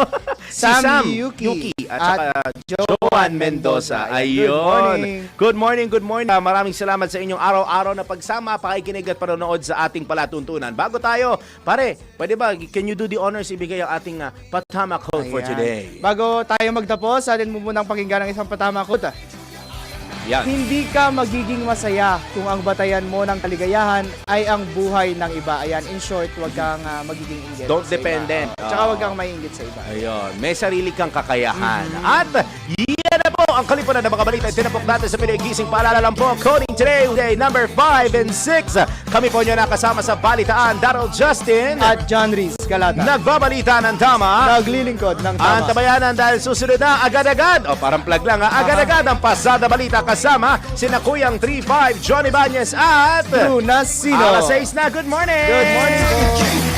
Si Sam Yuki. At saka Joan Mendoza. Ayun. Good morning. Maraming salamat sa inyong araw-araw na pagsama, pakikinig at panonood sa ating palatuntunan. Bago tayo, pare, pwede ba, can you do the honors ibigay ang ating patama quote for today? Bago tayo magtapos, atin mo munang pakinggan ng isang patama quote. Yan. Hindi ka magiging masaya kung ang batayan mo ng kaligayahan ay ang buhay ng iba. Ayan, in short, wag kang magiging inggit. Don't sa dependent. Iba. Tsaka wag kang maiinggit sa iba. Ayun, may sarili kang kakayahan. At yan na po ang kalipunan ng mga balita. Tinapok natin sa Pinoy Gising. Paalala lang po, coding today, number 5 and 6. Kami po nyo nakasama sa balitaan, Daryl Justin at John Reese Galata. Nagbabalita ng tama, naglilingkod ng tama. Antabayanan dahil susunod na agad-agad. O parang plug lang agad-agad ang pasada balita kasama sina Kuyang 3-5, Johnny Banyes at Luna Sino. Alas 6 na, good morning! Good morning po.